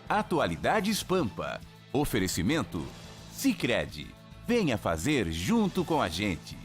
Atualidades Pampa. Oferecimento Sicredi. Venha fazer junto com a gente.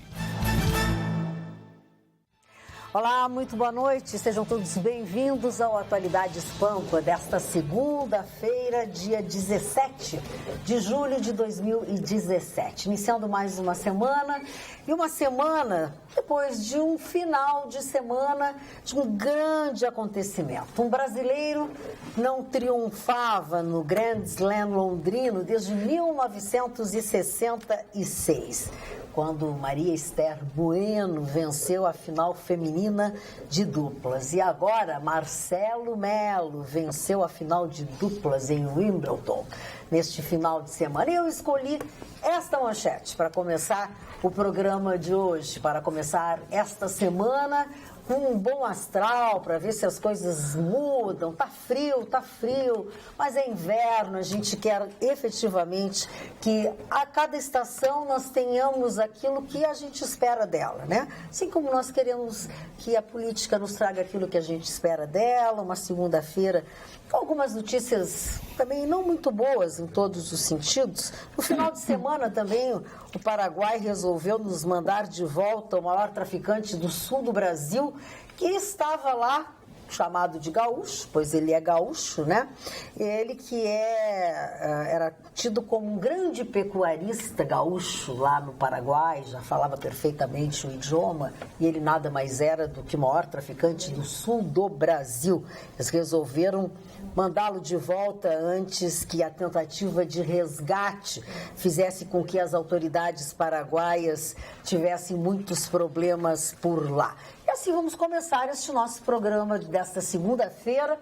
Olá, muito boa noite. Sejam todos bem-vindos ao Atualidades Pampa desta segunda-feira, dia 17 de julho de 2017. Iniciando mais uma semana e uma semana depois de um final de semana de um grande acontecimento. Um brasileiro não triunfava no Grand Slam londrino desde 1966. Quando Maria Esther Bueno venceu a final feminina de duplas. E agora Marcelo Melo venceu a final de duplas em Wimbledon neste final de semana. E eu escolhi esta manchete para começar o programa de hoje, para começar esta semana com um bom astral, para ver se as coisas mudam. Tá frio, mas é inverno, a gente quer efetivamente que a cada estação nós tenhamos aquilo que a gente espera dela, né? Assim como nós queremos que a política nos traga aquilo que a gente espera dela, uma segunda-feira com algumas notícias também não muito boas em todos os sentidos. No final de semana também o Paraguai resolveu nos mandar de volta o maior traficante do sul do Brasil, que estava lá, chamado de gaúcho, pois ele é gaúcho, né? Ele que era tido como um grande pecuarista gaúcho lá no Paraguai, já falava perfeitamente o idioma, e ele nada mais era do que o maior traficante do sul do Brasil. Eles resolveram mandá-lo de volta antes que a tentativa de resgate fizesse com que as autoridades paraguaias tivessem muitos problemas por lá. E assim vamos começar este nosso programa desta segunda-feira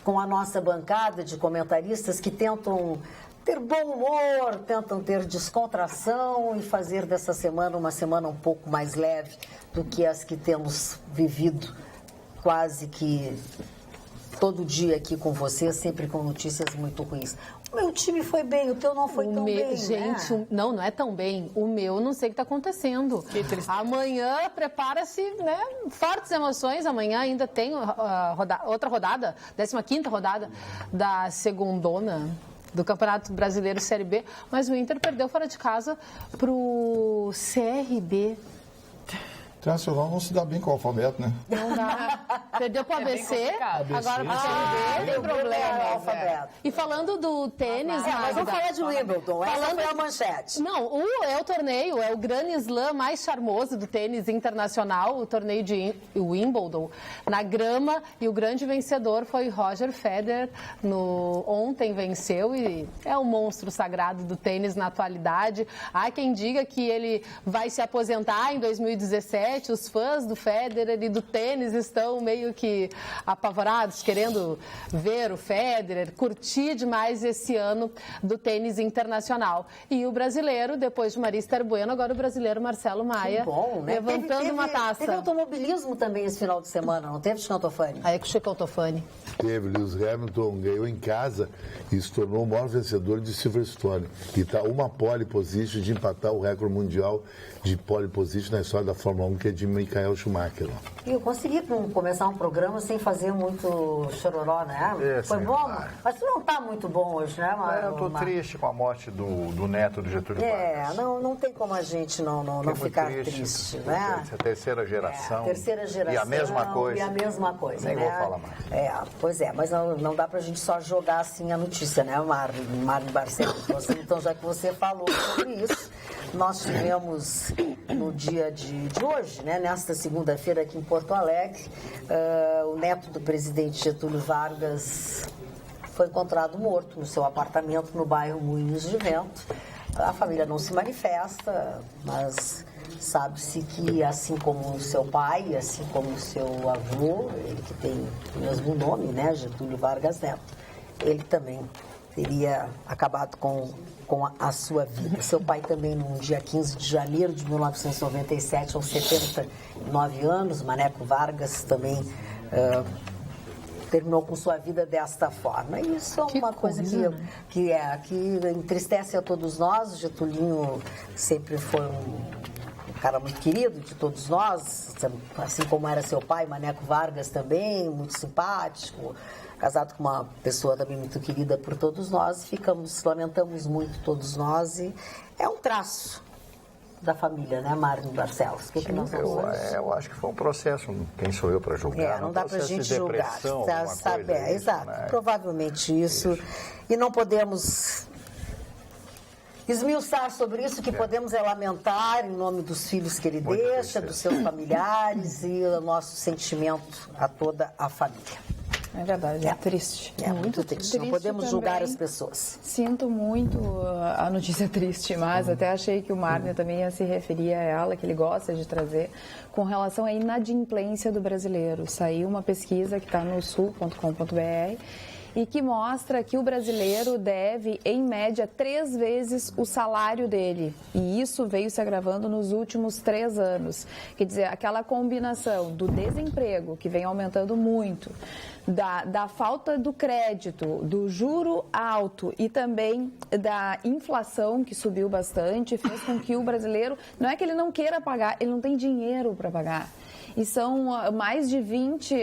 com a nossa bancada de comentaristas que tentam ter bom humor, tentam ter descontração e fazer dessa semana uma semana um pouco mais leve do que as que temos vivido quase que todo dia aqui com você, sempre com notícias muito ruins. O meu time foi bem, o teu não foi tão bem, gente, né? Não é tão bem. O meu, não sei o que está acontecendo. Amanhã, prepara-se, né? Fortes emoções. Amanhã ainda tem outra rodada, 15ª rodada da segundona do Campeonato Brasileiro Série B. Mas o Inter perdeu fora de casa para o CRB. Internacional não se dá bem com o alfabeto, né? Não dá. Perdeu para o ABC, agora para o CRB, tem problema. E falando do tênis... mas vamos falar de Wimbledon, essa foi a manchete. Não, é o torneio, é o Grand Slam mais charmoso do tênis internacional, o torneio de Wimbledon, na grama, e o grande vencedor foi Roger Federer. Ontem venceu e é um monstro sagrado do tênis na atualidade. Há quem diga que ele vai se aposentar em 2017, os fãs do Federer e do tênis estão meio que apavorados, querendo ver o Federer, curtir demais esse ano do tênis internacional. E o brasileiro, depois de Maria Esther Bueno, agora o brasileiro Marcelo Maia, bom, né? levantando uma taça. Teve automobilismo também esse final de semana, não teve, Chico Antofani? Aí que Chico Antofani. Teve, Lewis Hamilton ganhou em casa e se tornou o maior vencedor de Silverstone. E está uma pole position de empatar o recorde mundial de pole position na história da Fórmula 1, que é de Michael Schumacher. E eu consegui começar um programa sem fazer muito chororó, né? Foi bom? Claro. Mas tu não está muito bom hoje, né, Mário? Eu estou triste com a morte do neto do Getúlio Vargas. Não tem como a gente não ficar triste, né? A terceira geração. Terceira geração. E a mesma coisa. Nem vou falar mais. Pois é, mas não dá pra gente só jogar assim a notícia, né, Mário Barcelos? Então, já que você falou sobre isso, nós tivemos no dia de hoje, né, nesta segunda-feira aqui em Porto Alegre, o neto do presidente Getúlio Vargas foi encontrado morto no seu apartamento no bairro Moinhos de Vento. A família não se manifesta, mas sabe-se que, assim como o seu pai, assim como o seu avô, ele que tem o mesmo nome, né, Getúlio Vargas Neto, ele também teria acabado com a sua vida. Seu pai também, no dia 15 de janeiro de 1997, aos 79 anos, Maneco Vargas, também terminou com sua vida desta forma. E isso é uma coisa que entristece a todos nós. O Getulinho sempre foi um cara muito querido de todos nós, assim como era seu pai, Maneco Vargas também, muito simpático, casado com uma pessoa também muito querida por todos nós, lamentamos muito todos nós, e é um traço da família, né, Marne Barcelos? O que nós vamos fazer? Eu acho que foi um processo, quem sou eu para julgar? Não dá para a gente julgar, sabe? Exato, né? Provavelmente isso. E não podemos esmiuçar sobre isso, que podemos lamentar em nome dos filhos que ele deixa, dos seus familiares, e o nosso sentimento a toda a família. É verdade, é triste. É muito triste. Não podemos julgar as pessoas. Sinto muito a notícia triste, mas até achei que o Marne também ia se referir a ela, que ele gosta de trazer, com relação à inadimplência do brasileiro. Saiu uma pesquisa que está no sul.com.br e que mostra que o brasileiro deve, em média, 3 vezes o salário dele. E isso veio se agravando nos últimos 3 anos. Quer dizer, aquela combinação do desemprego, que vem aumentando muito, da falta do crédito, do juro alto e também da inflação, que subiu bastante, fez com que o brasileiro, não é que ele não queira pagar, ele não tem dinheiro para pagar. E são mais de 20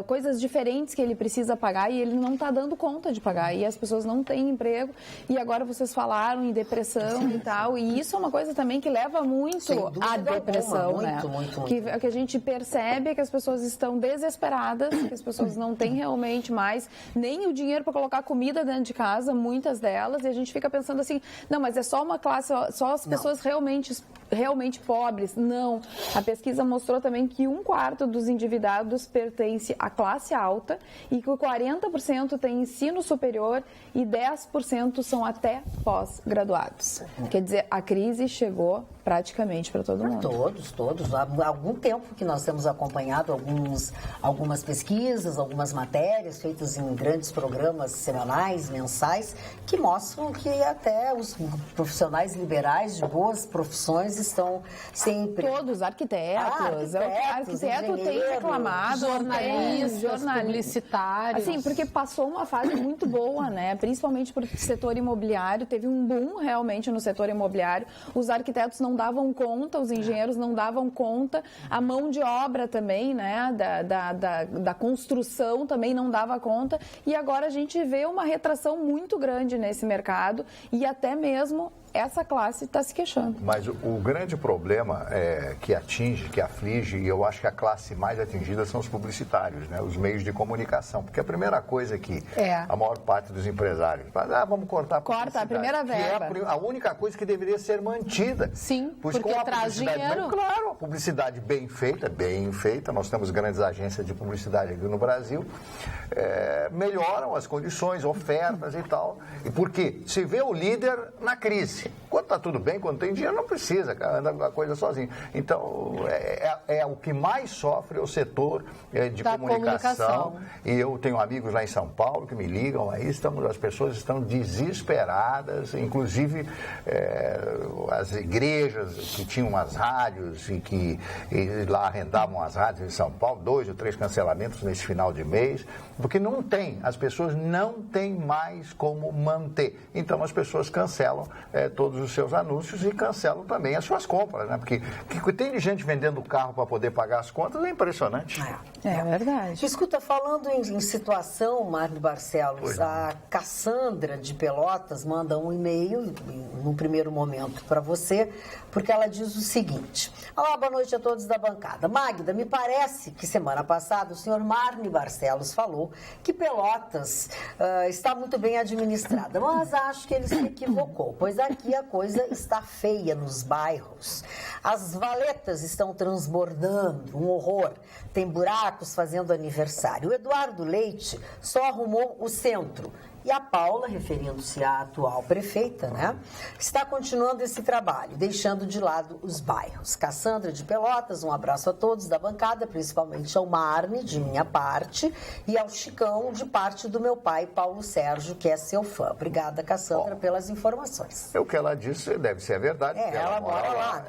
coisas diferentes que ele precisa pagar e ele não está dando conta de pagar. E as pessoas não têm emprego. E agora vocês falaram em depressão e tal. E isso é uma coisa também que leva muito à depressão, né? Muito. Que a gente percebe é que as pessoas estão desesperadas, que as pessoas não têm realmente mais nem o dinheiro para colocar comida dentro de casa, muitas delas. E a gente fica pensando assim, não, mas é só uma classe, só as pessoas realmente pobres. Não. A pesquisa mostrou também que 1/4 dos endividados pertence à classe alta e que 40% tem ensino superior e 10% são até pós-graduados. Quer dizer, a crise chegou praticamente para todo mundo. Todos. Há algum tempo que nós temos acompanhado algumas pesquisas, algumas matérias feitas em grandes programas semanais, mensais, que mostram que até os profissionais liberais de boas profissões estão sempre... Todos, arquitetos, arquiteto tem reclamado, jornalistas, publicitários. Assim, porque passou uma fase muito boa, né? Principalmente porque o setor imobiliário teve um boom realmente no setor imobiliário. Os arquitetos não davam conta, os engenheiros não davam conta, a mão de obra também, né? Da construção também não dava conta. E agora a gente vê uma retração muito grande nesse mercado e até mesmo essa classe está se queixando. Mas o grande problema que aflige, e eu acho que a classe mais atingida são os publicitários, né? Os meios de comunicação. Porque a primeira coisa que a maior parte dos empresários fala, vamos cortar a publicidade. Corta a primeira verba. Que é a única coisa que deveria ser mantida. Sim, porque traz dinheiro. Claro, a publicidade bem feita, nós temos grandes agências de publicidade aqui no Brasil, melhoram as condições, ofertas e tal. E por quê? Se vê o líder na crise. Quando está tudo bem, quando tem dinheiro, não precisa, cara, anda a coisa sozinho. Então, é o que mais sofre o setor de comunicação. E eu tenho amigos lá em São Paulo que me ligam, aí as pessoas estão desesperadas, inclusive as igrejas que tinham as rádios e que lá arrendavam as rádios em São Paulo, 2 ou 3 cancelamentos nesse final de mês, porque as pessoas não têm mais como manter. Então, as pessoas cancelam todos os seus anúncios e cancelam também as suas compras, né? Porque tem de gente vendendo carro para poder pagar as contas, é impressionante. É verdade. Escuta, falando em situação, Marne Barcelos, a Cassandra de Pelotas manda um e-mail, num primeiro momento, para você, porque ela diz o seguinte: olá, boa noite a todos da bancada. Magda, me parece que semana passada o senhor Marne Barcelos falou que Pelotas está muito bem administrada, mas acho que ele se equivocou, pois aqui a coisa está feia nos bairros. As valetas estão transbordando, um horror. Tem buracos fazendo aniversário. O Eduardo Leite só arrumou o centro. E a Paula, referindo-se à atual prefeita, né, está continuando esse trabalho, deixando de lado os bairros. Cassandra de Pelotas, um abraço a todos da bancada, principalmente ao Marne, de minha parte, e ao Chicão, de parte do meu pai, Paulo Sérgio, que é seu fã. Obrigada, Cassandra, pelas informações. O que ela disse deve ser a verdade. Ela mora lá.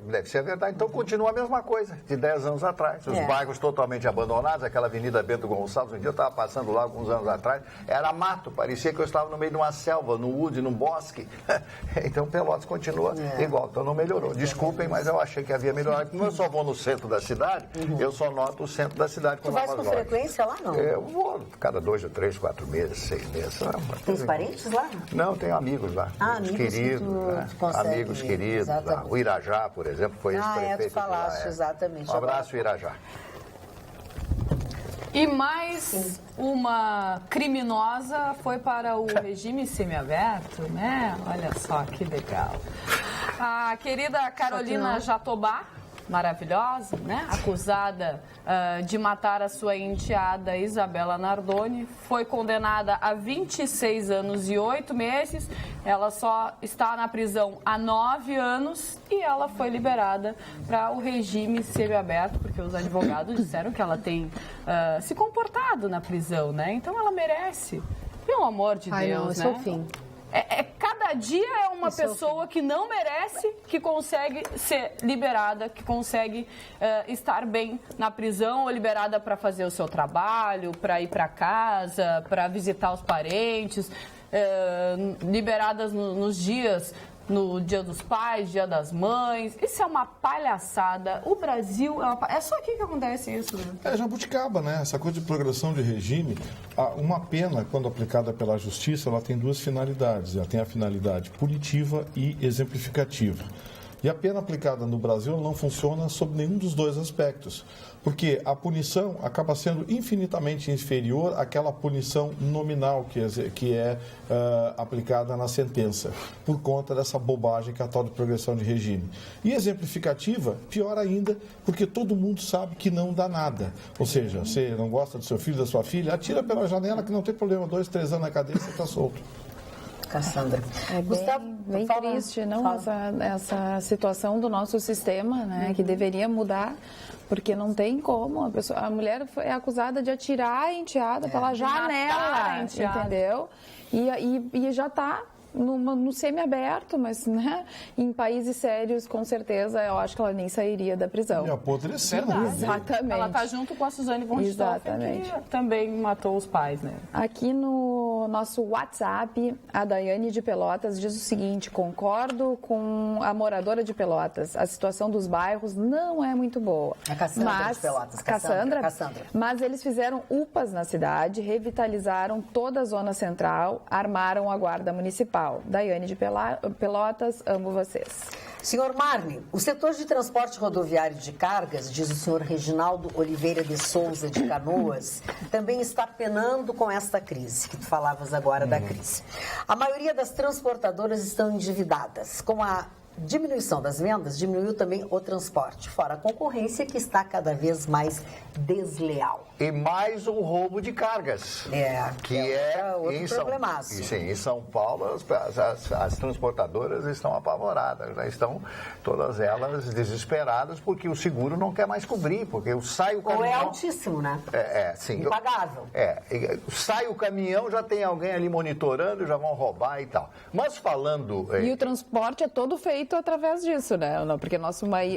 Deve ser a verdade. Então continua a mesma coisa, de 10 anos atrás. Os bairros totalmente abandonados, aquela Avenida Bento Gonçalves, um dia eu estava passando lá alguns anos atrás, era mato parecia que eu estava no meio de uma selva, no wood, no bosque. Então Pelotas continua igual, então não melhorou. Desculpem, mas eu achei que havia melhorado. Como eu só vou no centro da cidade, eu só noto o centro da cidade. Tu vais com frequência lá, não? Eu vou cada 2 a 3, 4 meses, 6 meses. Tem parentes lá? Não, tenho amigos lá. Amigos queridos, amigos queridos lá. O Irajá, por exemplo, foi ex-prefeito. Tu falaste, exatamente. Um abraço, Irajá. E mais uma criminosa foi para o regime semiaberto, né? Olha só que legal. A querida Carolina Jatobá, maravilhosa, né? Acusada de matar a sua enteada Isabela Nardoni, foi condenada a 26 anos e 8 meses. Ela só está na prisão há 9 anos e ela foi liberada para o regime semiaberto, porque os advogados disseram que ela tem se comportado na prisão, né? Então ela merece. Pelo amor de Deus, não, né? esse é o fim. Cada dia é uma pessoa que não merece, que consegue ser liberada, que consegue estar bem na prisão ou liberada para fazer o seu trabalho, para ir para casa, para visitar os parentes, liberadas nos dias... No Dia dos Pais, Dia das Mães. Isso é uma palhaçada. O Brasil é só aqui que acontece isso, né? É jabuticaba, né? Essa coisa de progressão de regime. Uma pena, quando aplicada pela justiça, ela tem 2 finalidades. Ela tem a finalidade punitiva e exemplificativa. E a pena aplicada no Brasil não funciona sob nenhum dos 2 aspectos, porque a punição acaba sendo infinitamente inferior àquela punição nominal que é aplicada na sentença, por conta dessa bobagem que é a tal de progressão de regime. E exemplificativa, pior ainda, porque todo mundo sabe que não dá nada. Ou seja, você não gosta do seu filho, da sua filha, atira pela janela que não tem problema, 2, 3 anos na cadeia você está solto. Cassandra. É bem triste, não? Essa situação do nosso sistema, né? Que deveria mudar, porque não tem como. A mulher é acusada de atirar a enteada pela janela, entendeu? E já está no semiaberto, mas, né, em países sérios, com certeza, eu acho que ela nem sairia da prisão. E apodrecendo. Exatamente. Ela está junto com a Suzane von Richthofen, que também matou os pais, né? Aqui no nosso WhatsApp, a Daiane de Pelotas diz o seguinte: concordo com a moradora de Pelotas, a situação dos bairros não é muito boa. A Cassandra de Pelotas. Cassandra. Mas eles fizeram UPAs na cidade, revitalizaram toda a zona central, armaram a guarda municipal. Daiane de Pelotas, amo vocês. Senhor Marne, o setor de transporte rodoviário de cargas, diz o senhor Reginaldo Oliveira de Souza de Canoas, também está penando com esta crise, que tu falavas agora da crise. A maioria das transportadoras estão endividadas. Com a diminuição das vendas, diminuiu também o transporte, fora a concorrência que está cada vez mais desleal. E mais o roubo de cargas. Que é outro problemaço. Sim, em São Paulo as transportadoras estão apavoradas, né? Estão todas elas desesperadas porque o seguro não quer mais cobrir, porque sai o caminhão... Ou é altíssimo, né? Sim. Impagável. Sai o caminhão, já tem alguém ali monitorando, já vão roubar e tal. Mas falando... E o transporte é todo feito através disso, né? Porque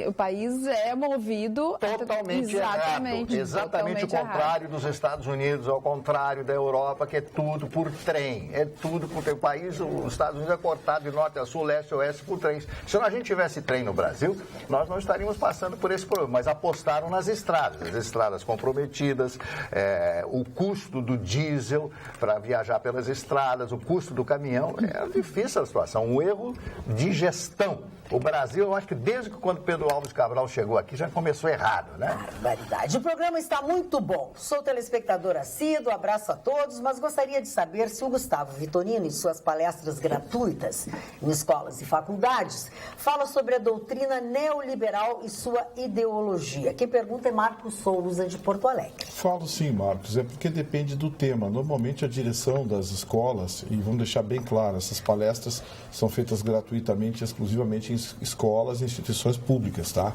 o país é movido... Totalmente errado. Exatamente o contrário dos Estados Unidos, ao contrário da Europa, que é tudo por trem. É tudo por trem. O país, os Estados Unidos é cortado de norte a sul, leste a oeste por trens. Se a gente tivesse trem no Brasil, nós não estaríamos passando por esse problema. Mas apostaram nas estradas. As estradas comprometidas, o custo do diesel para viajar pelas estradas, o custo do caminhão. É difícil a situação. Um erro de gestão. O Brasil, eu acho que desde que quando Pedro Álvares Cabral chegou aqui, já começou errado, né? Barbaridade. O programa está muito bom. Sou telespectador assíduo, abraço a todos, mas gostaria de saber se o Gustavo Vitorino, em suas palestras gratuitas em escolas e faculdades, fala sobre a doutrina neoliberal e sua ideologia. Quem pergunta é Marcos Souza, de Porto Alegre. Falo sim, Marcos, é porque depende do tema. Normalmente a direção das escolas, e vamos deixar bem claro, essas palestras são feitas gratuitamente, exclusivamente em escolas e instituições públicas, tá?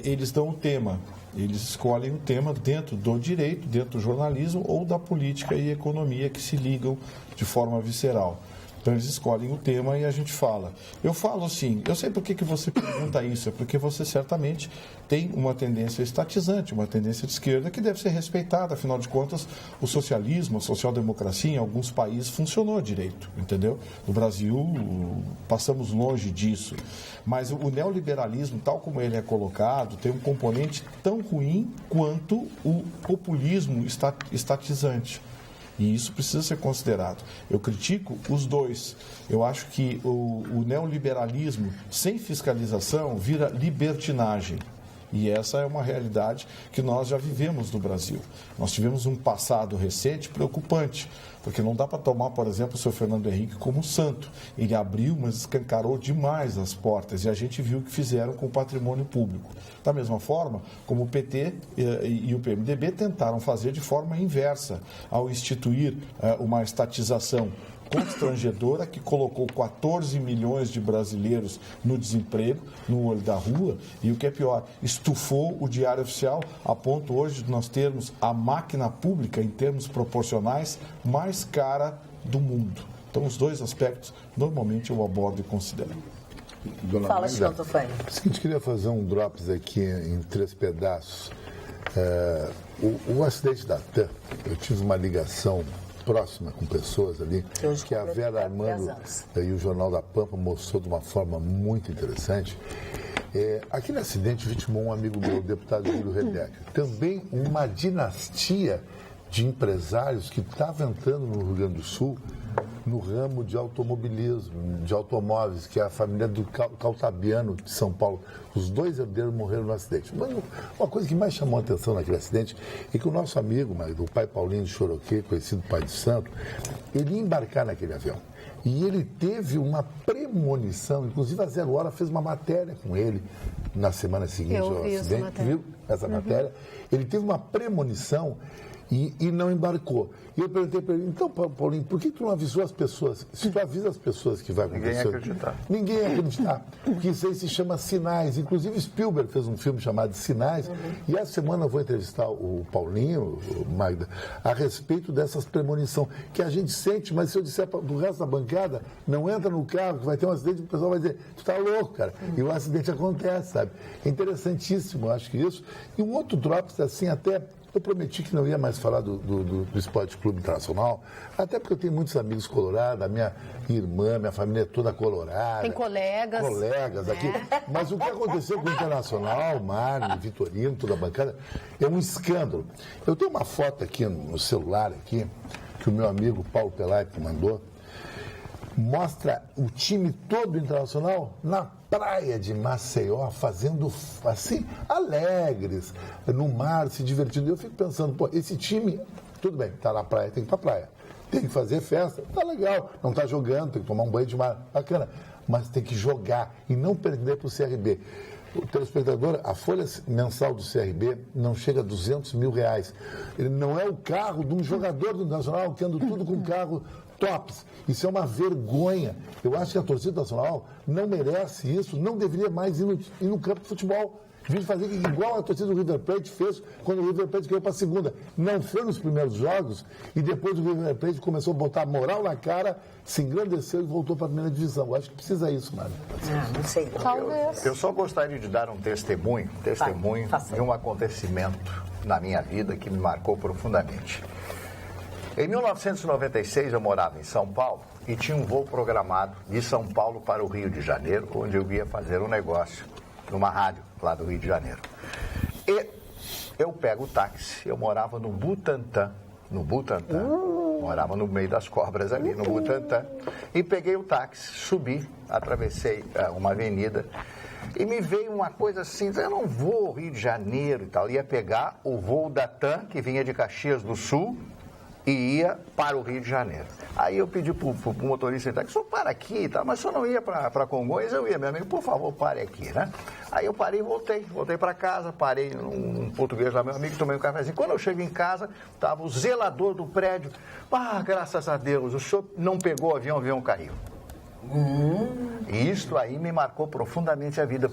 Eles dão o tema, eles escolhem o tema dentro do direito, dentro do jornalismo ou da política e economia que se ligam de forma visceral. Então eles escolhem o tema e a gente fala. Eu falo assim, eu sei por que você pergunta isso, é porque você certamente tem uma tendência estatizante, uma tendência de esquerda que deve ser respeitada, afinal de contas, o socialismo, a social-democracia em alguns países funcionou direito, entendeu? No Brasil, passamos longe disso. Mas o neoliberalismo, tal como ele é colocado, tem um componente tão ruim quanto o populismo estatizante. E isso precisa ser considerado. Eu critico os dois. Eu acho que o neoliberalismo sem fiscalização vira libertinagem. E essa é uma realidade que nós já vivemos no Brasil. Nós tivemos um passado recente preocupante, porque não dá para tomar, por exemplo, o seu Fernando Henrique como santo. Ele abriu, mas escancarou demais as portas, e a gente viu o que fizeram com o patrimônio público. Da mesma forma, como o PT e o PMDB tentaram fazer de forma inversa, ao instituir uma estatização constrangedora que colocou 14 milhões de brasileiros no desemprego, no olho da rua, e o que é pior, estufou o Diário Oficial a ponto hoje de nós termos a máquina pública, em termos proporcionais, mais cara do mundo. Então, os dois aspectos, normalmente eu abordo e considero. Fala, senhor Tufani. Seguinte, queria fazer um drops aqui em 3 pedaços. O acidente da TAM, eu tive uma ligação próxima com pessoas ali, que a Vera Armando e o Jornal da Pampa mostrou de uma forma muito interessante. Aquele acidente vitimou um amigo meu, o deputado Júlio Rebeca. Também uma dinastia de empresários que estava entrando no Rio Grande do Sul no ramo de automobilismo, de automóveis, que é a família do Caltabiano de São Paulo. Os 2 herdeiros morreram no acidente. Mas uma coisa que mais chamou a atenção naquele acidente é que o nosso amigo, o pai Paulinho de Choroquê, conhecido Pai de Santo, ele ia embarcar naquele avião. E ele teve uma premonição, inclusive a Zero Hora fez uma matéria com ele na semana seguinte ao acidente. Viu essa matéria? Ele teve uma premonição e não embarcou. E eu perguntei para ele, então, Paulinho, por que tu não avisou as pessoas? Se tu avisa as pessoas que vai acontecer... Ninguém ia acreditar. Porque isso aí se chama Sinais. Inclusive, Spielberg fez um filme chamado Sinais. E essa semana eu vou entrevistar o Paulinho, o Magda, a respeito dessas premonições que a gente sente, mas se eu disser do resto da bancada, não entra no carro, que vai ter um acidente, o pessoal vai dizer, tu tá louco, cara. E o acidente acontece, sabe? É interessantíssimo, eu acho que isso. E um outro drops, assim, até... Eu prometi que não ia mais falar do Esporte Clube Internacional, até porque eu tenho muitos amigos colorados, a minha irmã, minha família é toda colorada. Tem colegas. Colegas aqui. Mas o que aconteceu com o Internacional, Mário, Vitorino, toda a bancada, é um escândalo. Eu tenho uma foto aqui no celular, aqui, que o meu amigo Paulo Pelaipe mandou, mostra o time todo internacional na praia de Maceió, fazendo assim, alegres, no mar, se divertindo. Eu fico pensando, pô, esse time, tudo bem, tá na praia, tem que ir pra praia. Tem que fazer festa, tá legal. Não tá jogando, tem que tomar um banho de mar, bacana. Mas tem que jogar e não perder pro CRB. O telespectador, a folha mensal do CRB não chega a R$200 mil. Ele não é o carro de um jogador do Nacional que anda tudo com carro tops. Isso é uma vergonha. Eu acho que a torcida nacional não merece isso, não deveria mais ir no campo de futebol. Devia fazer igual a torcida do River Plate fez quando o River Plate caiu para a segunda. Não foi nos primeiros jogos e depois o River Plate começou a botar moral na cara, se engrandeceu e voltou para a primeira divisão. Eu acho que precisa isso, Mário. Não sei. Talvez. Eu só gostaria de dar um testemunho de um acontecimento na minha vida que me marcou profundamente. Em 1996 eu morava em São Paulo e tinha um voo programado de São Paulo para o Rio de Janeiro, onde eu ia fazer um negócio numa rádio lá do Rio de Janeiro. E eu pego o táxi, eu morava no Butantã, morava no meio das cobras ali, no Butantã, e peguei o táxi, subi, atravessei uma avenida e me veio uma coisa assim, eu não vou ao Rio de Janeiro e tal, ia pegar o voo da TAM, que vinha de Caxias do Sul, e ia para o Rio de Janeiro. Aí eu pedi para o motorista, que só para aqui, tá? Mas só não ia para Congonhas, eu ia, meu amigo, por favor, pare aqui, né? Aí eu parei e voltei para casa, parei num português lá, meu amigo, tomei um cafezinho. Quando eu chego em casa, estava o zelador do prédio, graças a Deus, o senhor não pegou o avião caiu. E isto aí me marcou profundamente a vida,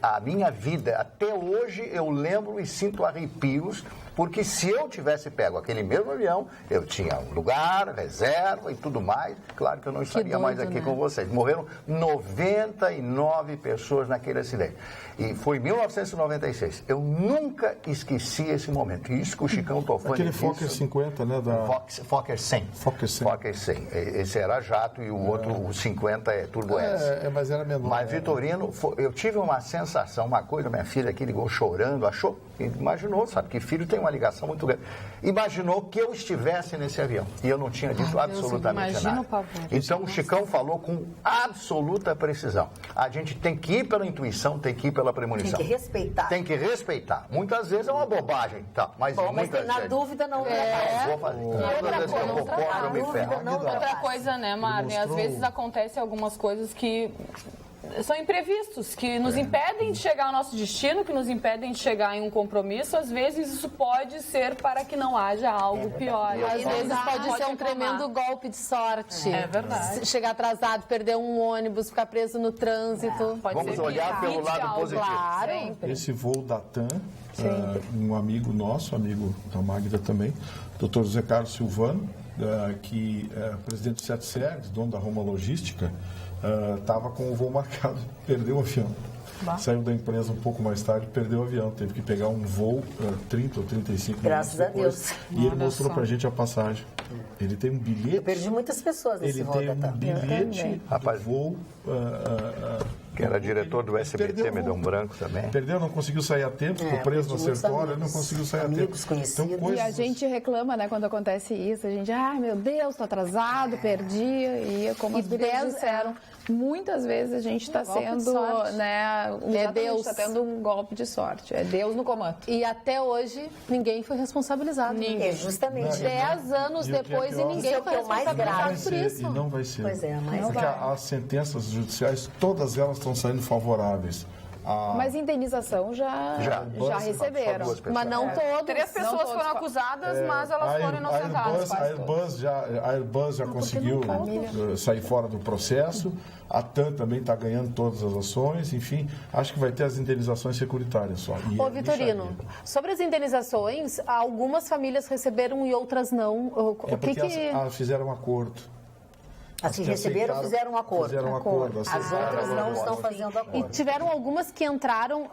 a minha vida. Até hoje eu lembro e sinto arrepios, porque se eu tivesse pego aquele mesmo avião, eu tinha um lugar, reserva e tudo mais. Claro que eu não estaria mais aqui com vocês. Morreram 99 pessoas naquele acidente. E foi em 1996. Eu nunca esqueci esse momento. Isso que o Chicão Tofani Aquele disse. Fokker 50, né? Fokker 100. Fokker 100. Fokker 100. Esse era jato e o outro, o 50 é Turbo S. Mas era menor. Mas, Vitorino, eu tive uma sensação, uma coisa, minha filha aqui ligou chorando, imaginou, sabe, que filho tem uma ligação muito grande. Imaginou que eu estivesse nesse avião. E eu não tinha dito absolutamente nada. Então, o Chicão falou com absoluta precisão. A gente tem que ir pela intuição, tem que ir pela premonição. Tem que respeitar. Tem que respeitar. Muitas vezes é uma bobagem, tá? Mas, na dúvida não vou fazer. Outra coisa, né, Marne? Às vezes acontecem algumas coisas que são imprevistos, que nos impedem de chegar ao nosso destino, que nos impedem de chegar em um compromisso. Às vezes isso pode ser para que não haja algo pior. Às vezes pode ser um tremendo golpe de sorte. É verdade. Chegar atrasado, perder um ônibus, ficar preso no trânsito. Vamos olhar pelo lado positivo. Claro. Esse voo da TAM, um amigo nosso, amigo da Magda também, Dr. José Carlos Silvano, que é presidente do Sete Series, dono da Roma Logística, estava com o voo marcado, perdeu o avião. Saiu da empresa um pouco mais tarde, perdeu o avião, teve que pegar um voo 30 ou 35 Graças minutos depois, a Deus. E ele mostrou pra gente a passagem. Ele tem um bilhete. Eu perdi muitas pessoas nesse voo. Ele tem um bilhete do voo. Que era diretor do SBT, Medão Branco também. Perdeu, não conseguiu sair a tempo, ficou preso no Sertório, não conseguiu sair a tempo. Amigos conhecidos. Então, E a gente reclama, né, quando acontece isso. A gente, meu Deus, tô atrasado, perdi. E como as gurias disseram, muitas vezes a gente está sendo, né, Deus. está tendo um golpe de sorte. É Deus no comando. E até hoje, ninguém foi responsabilizado. É justamente. 10 anos depois e ninguém foi responsabilizado por isso. E não vai ser. Pois é, mas porque as sentenças judiciais, todas elas estão saindo favoráveis. Mas indenização já receberam. Mas não todos. 3 pessoas foram acusadas, mas elas foram inocentadas. A Airbus já conseguiu sair fora do processo. A TAM também está ganhando todas as ações. Enfim, acho que vai ter as indenizações securitárias só. Ô, Vitorino, sobre as indenizações, algumas famílias receberam e outras não. Elas fizeram um acordo. As que receberam fizeram um acordo. Fizeram um acordo. As outras não estão fazendo acordo. E tiveram algumas que entraram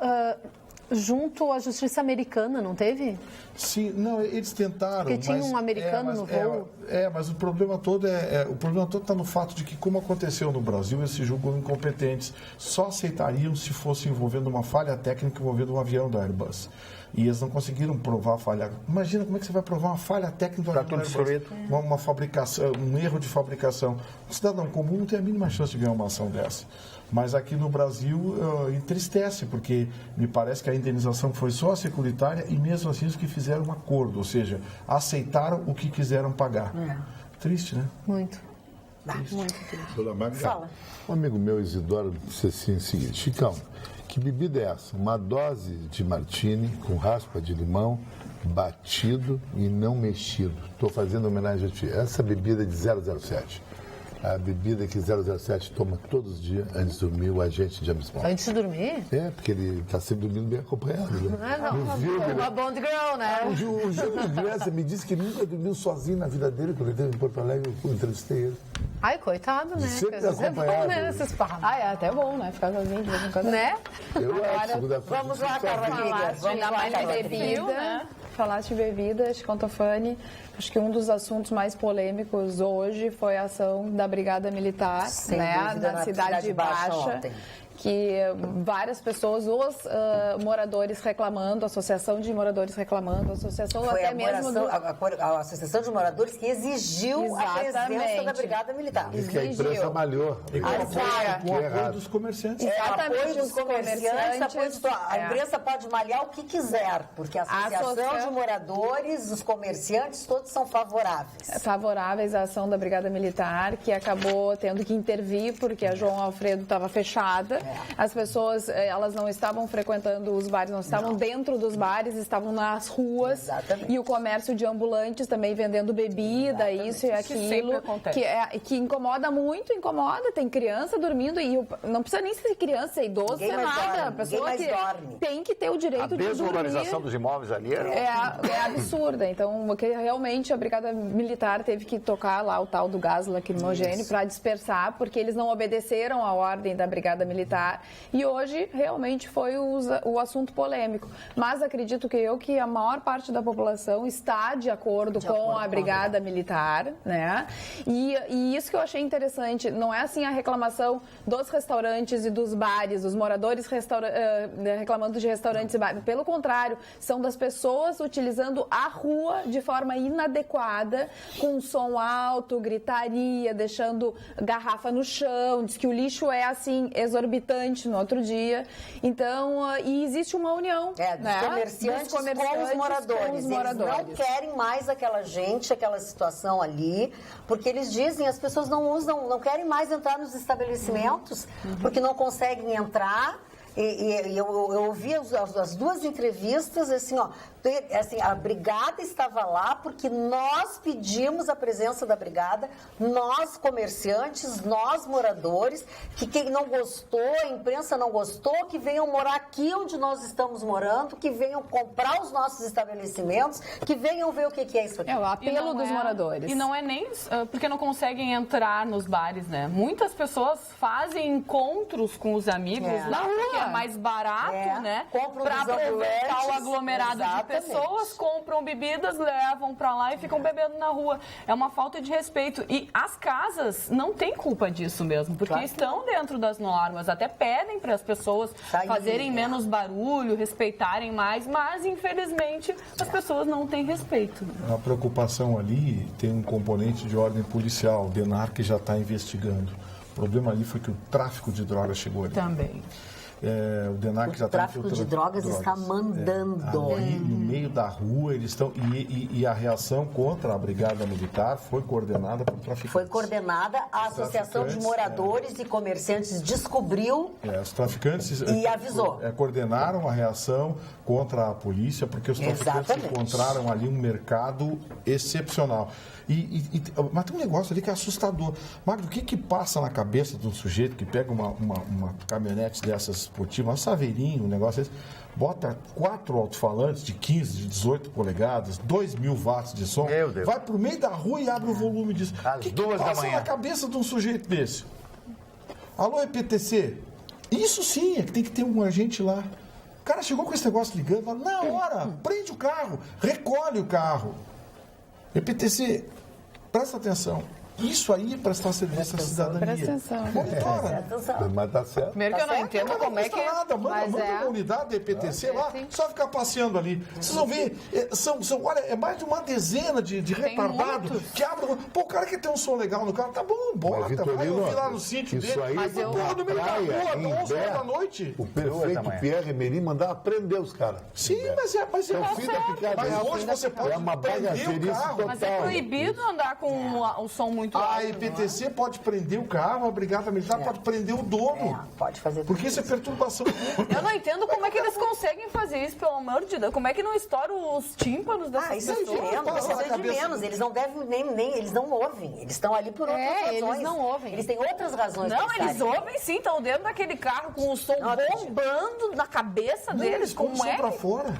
junto à justiça americana, não teve? Sim, não, eles tentaram. Porque tinha um americano no voo. Mas o problema todo está no fato de que, como aconteceu no Brasil, eles se julgam incompetentes. Só aceitariam se fosse envolvendo uma falha técnica envolvendo um avião da Airbus. E eles não conseguiram provar a falha. Imagina como é que você vai provar uma falha técnica do avião da Airbus. Uma fabricação, um erro de fabricação. O cidadão comum não tem a mínima chance de ganhar uma ação dessa. Mas aqui no Brasil entristece, porque me parece que a indenização foi só a securitária e mesmo assim os que fizeram um acordo, ou seja, aceitaram o que quiseram pagar. Triste, né? Muito. Muito triste. Dona Magda, Fala. Um amigo meu, Isidoro, disse assim o seguinte: Chicão, que bebida é essa? Uma dose de martini com raspa de limão, batido e não mexido. Estou fazendo homenagem a ti. Essa bebida é de 007. A bebida que 007 toma todos os dias antes de dormir, o agente James Bond. Antes de dormir? É, porque ele está sempre dormindo bem acompanhado. Né? Uma Bond Girl, né? O Júlio Graça me disse que ele nunca dormiu sozinho na vida dele, quando ele esteve em Porto Alegre, eu entrevistei ele. Ai, coitado, né? Sempre Às vezes é bom, acompanhado. né? Esses papos. É até bom, né? Ficar sozinho de vez em quando. Né? Eu acho, segunda-feira. Vamos lá, Carolina. Vamos lá, Falar de Carolina. bebida, falar de bebida, Chicão Tofani. Acho que um dos assuntos mais polêmicos hoje foi a ação da Brigada Militar, Sem né, dúvida, na Cidade Baixa. ontem. Que várias pessoas, os moradores reclamando, a Associação de Moradores reclamando, a Associação Foi até mesmo do... a Associação de Moradores que exigiu a presença Exatamente. da Brigada Militar. Diz que a imprensa malhou. Com o apoio dos comerciantes. Exatamente, Apoio dos os comerciantes, apoio comerciantes, a imprensa pode malhar o que quiser, porque a Associação de Moradores, os comerciantes, todos são favoráveis. favoráveis à ação da Brigada Militar, que acabou tendo que intervir porque a João Alfredo estava fechada. As pessoas, elas não estavam frequentando os bares, não estavam dentro dos bares, estavam nas ruas. Exatamente. E o comércio de ambulantes também vendendo bebida, isso e Que sempre aquilo. acontece. Que incomoda muito, tem criança dormindo e não precisa nem ser criança, ser idoso, Ninguém ser mais nada. dorme, A pessoa ninguém que mais dorme. tem que ter o direito A de dormir. desvalorização dos imóveis ali É absurda. Então, realmente a Brigada Militar teve que tocar lá o tal do gás lacrimogêneo para dispersar, porque eles não obedeceram à ordem da Brigada Militar. E hoje, realmente, foi o assunto polêmico. Mas acredito que a maior parte da população está de acordo com a Brigada Militar, né? E isso que eu achei interessante, não é assim a reclamação dos restaurantes e dos bares, os moradores reclamando de restaurantes e bares. Pelo contrário, são das pessoas utilizando a rua de forma inadequada, com som alto, gritaria, deixando garrafa no chão, diz que o lixo é assim exorbitante no outro dia. Então, e existe uma união, dos comerciantes com os moradores. Eles não querem mais aquela gente, aquela situação ali, porque eles dizem, as pessoas não querem mais entrar nos estabelecimentos, porque não conseguem entrar. E eu ouvi as duas entrevistas, assim, a Brigada estava lá porque nós pedimos a presença da Brigada, nós comerciantes, nós moradores, que quem não gostou, a imprensa não gostou, que venham morar aqui onde nós estamos morando, que venham comprar os nossos estabelecimentos, que venham ver o que é isso aqui. É o apelo dos moradores. E não é nem porque não conseguem entrar nos bares, né? Muitas pessoas fazem encontros com os amigos lá, porque é mais barato, né? Para aproveitar o aglomerado de pessoas, compram bebidas, levam para lá e ficam bebendo na rua. É uma falta de respeito. E as casas não têm culpa disso mesmo, porque estão dentro das normas, até pedem para as pessoas fazerem menos barulho, respeitarem mais, mas infelizmente as pessoas não têm respeito. A preocupação ali tem um componente de ordem policial, o DENARC já está investigando. O problema ali foi que o tráfico de drogas chegou ali. Também. O DENARC já O tráfico de drogas está mandando. Ali, no meio da rua, eles estão. E a reação contra a Brigada Militar foi coordenada por traficantes. Foi coordenada, a Associação de Moradores e Comerciantes descobriu os traficantes e avisou. Coordenaram a reação contra a polícia, porque os traficantes encontraram ali um mercado excepcional. Mas tem um negócio ali que é assustador. Magno, o que passa na cabeça de um sujeito que pega uma caminhonete dessas esportivas, um saveirinho, um negócio desse, bota 4 alto-falantes de 15, de 18 polegadas, 2.000 watts de som, vai pro meio da rua e abre o volume disso. O que passa na cabeça de um sujeito desse? Alô, EPTC? Isso sim, é que tem que ter um agente lá. O cara chegou com esse negócio ligando, fala, na hora, prende o carro, recolhe o carro. EPTC, presta atenção. Isso aí é prestar serviço à cidadania. Presta atenção. Mas tá certo. Primeiro que eu não entendo como é que... Nada. Manda uma unidade da EPTC lá, só ficar passeando ali. Vocês vão ver, olha, é mais de uma dezena de retardados que abrem... Pô, o cara quer ter um som legal no carro, tá bom, bota, vai ouvir lá no sítio dele. Mas no meio da rua, 11 horas da noite. O prefeito Pierre Emery mandava prender os caras. Sim, mas é Mas hoje você pode prender o carro. Mas é proibido andar com um som muito alto. A EPTC pode prender o carro, a Brigada Militar pode prender o dono. Pode fazer tudo. Porque isso é perturbação. Eu não entendo como é que eles conseguem fazer isso, pelo amor de Deus. Como é que não estouram os tímpanos dessas isso pessoas? é de menos. Eles não devem eles não ouvem. Eles estão ali por outras razões. Eles não ouvem. Eles têm outras razões. Não, eles ouvem sim, estão dentro daquele carro com o som bombando na cabeça deles. Como é? Pra fora.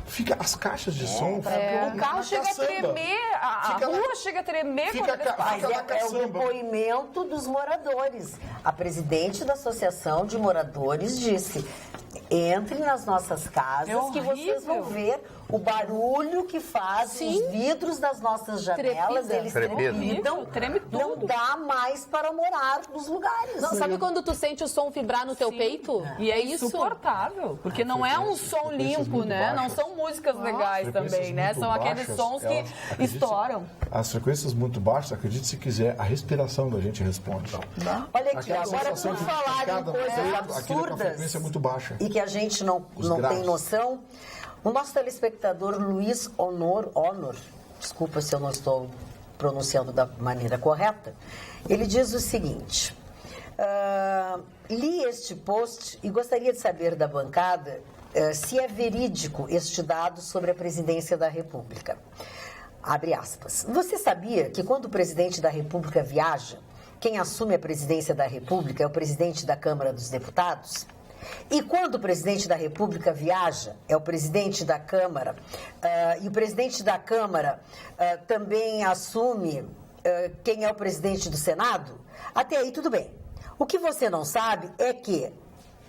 Fica as caixas de som. O carro chega a tremer, a rua chega a tremer quando eles passam. Mas é o depoimento dos moradores. A presidente da Associação de Moradores disse: entrem nas nossas casas que vocês vão ver o barulho que fazem os vidros das nossas janelas. Eles trepidam. Não dá mais para morar nos lugares. Não, sabe quando tu sente o som vibrar no teu peito? E é insuportável, porque não é um som limpo, né? Não são músicas legais também, né? São aqueles sons que estouram. As frequências muito baixas, acredite se quiser, a respiração da gente responde. Olha aqui, agora por falar em coisas absurdas é muito baixa. e que a gente não tem noção, o nosso telespectador Luiz Honor, desculpa se eu não estou pronunciando da maneira correta, ele diz o seguinte: li este post e gostaria de saber da bancada se é verídico este dado sobre a presidência da República. Abre aspas. Você sabia que quando o presidente da República viaja, quem assume a presidência da República é o presidente da Câmara dos Deputados? E quando o presidente da República viaja, é o presidente da Câmara, e o presidente da Câmara também assume quem é o presidente do Senado? Até aí tudo bem. O que você não sabe é que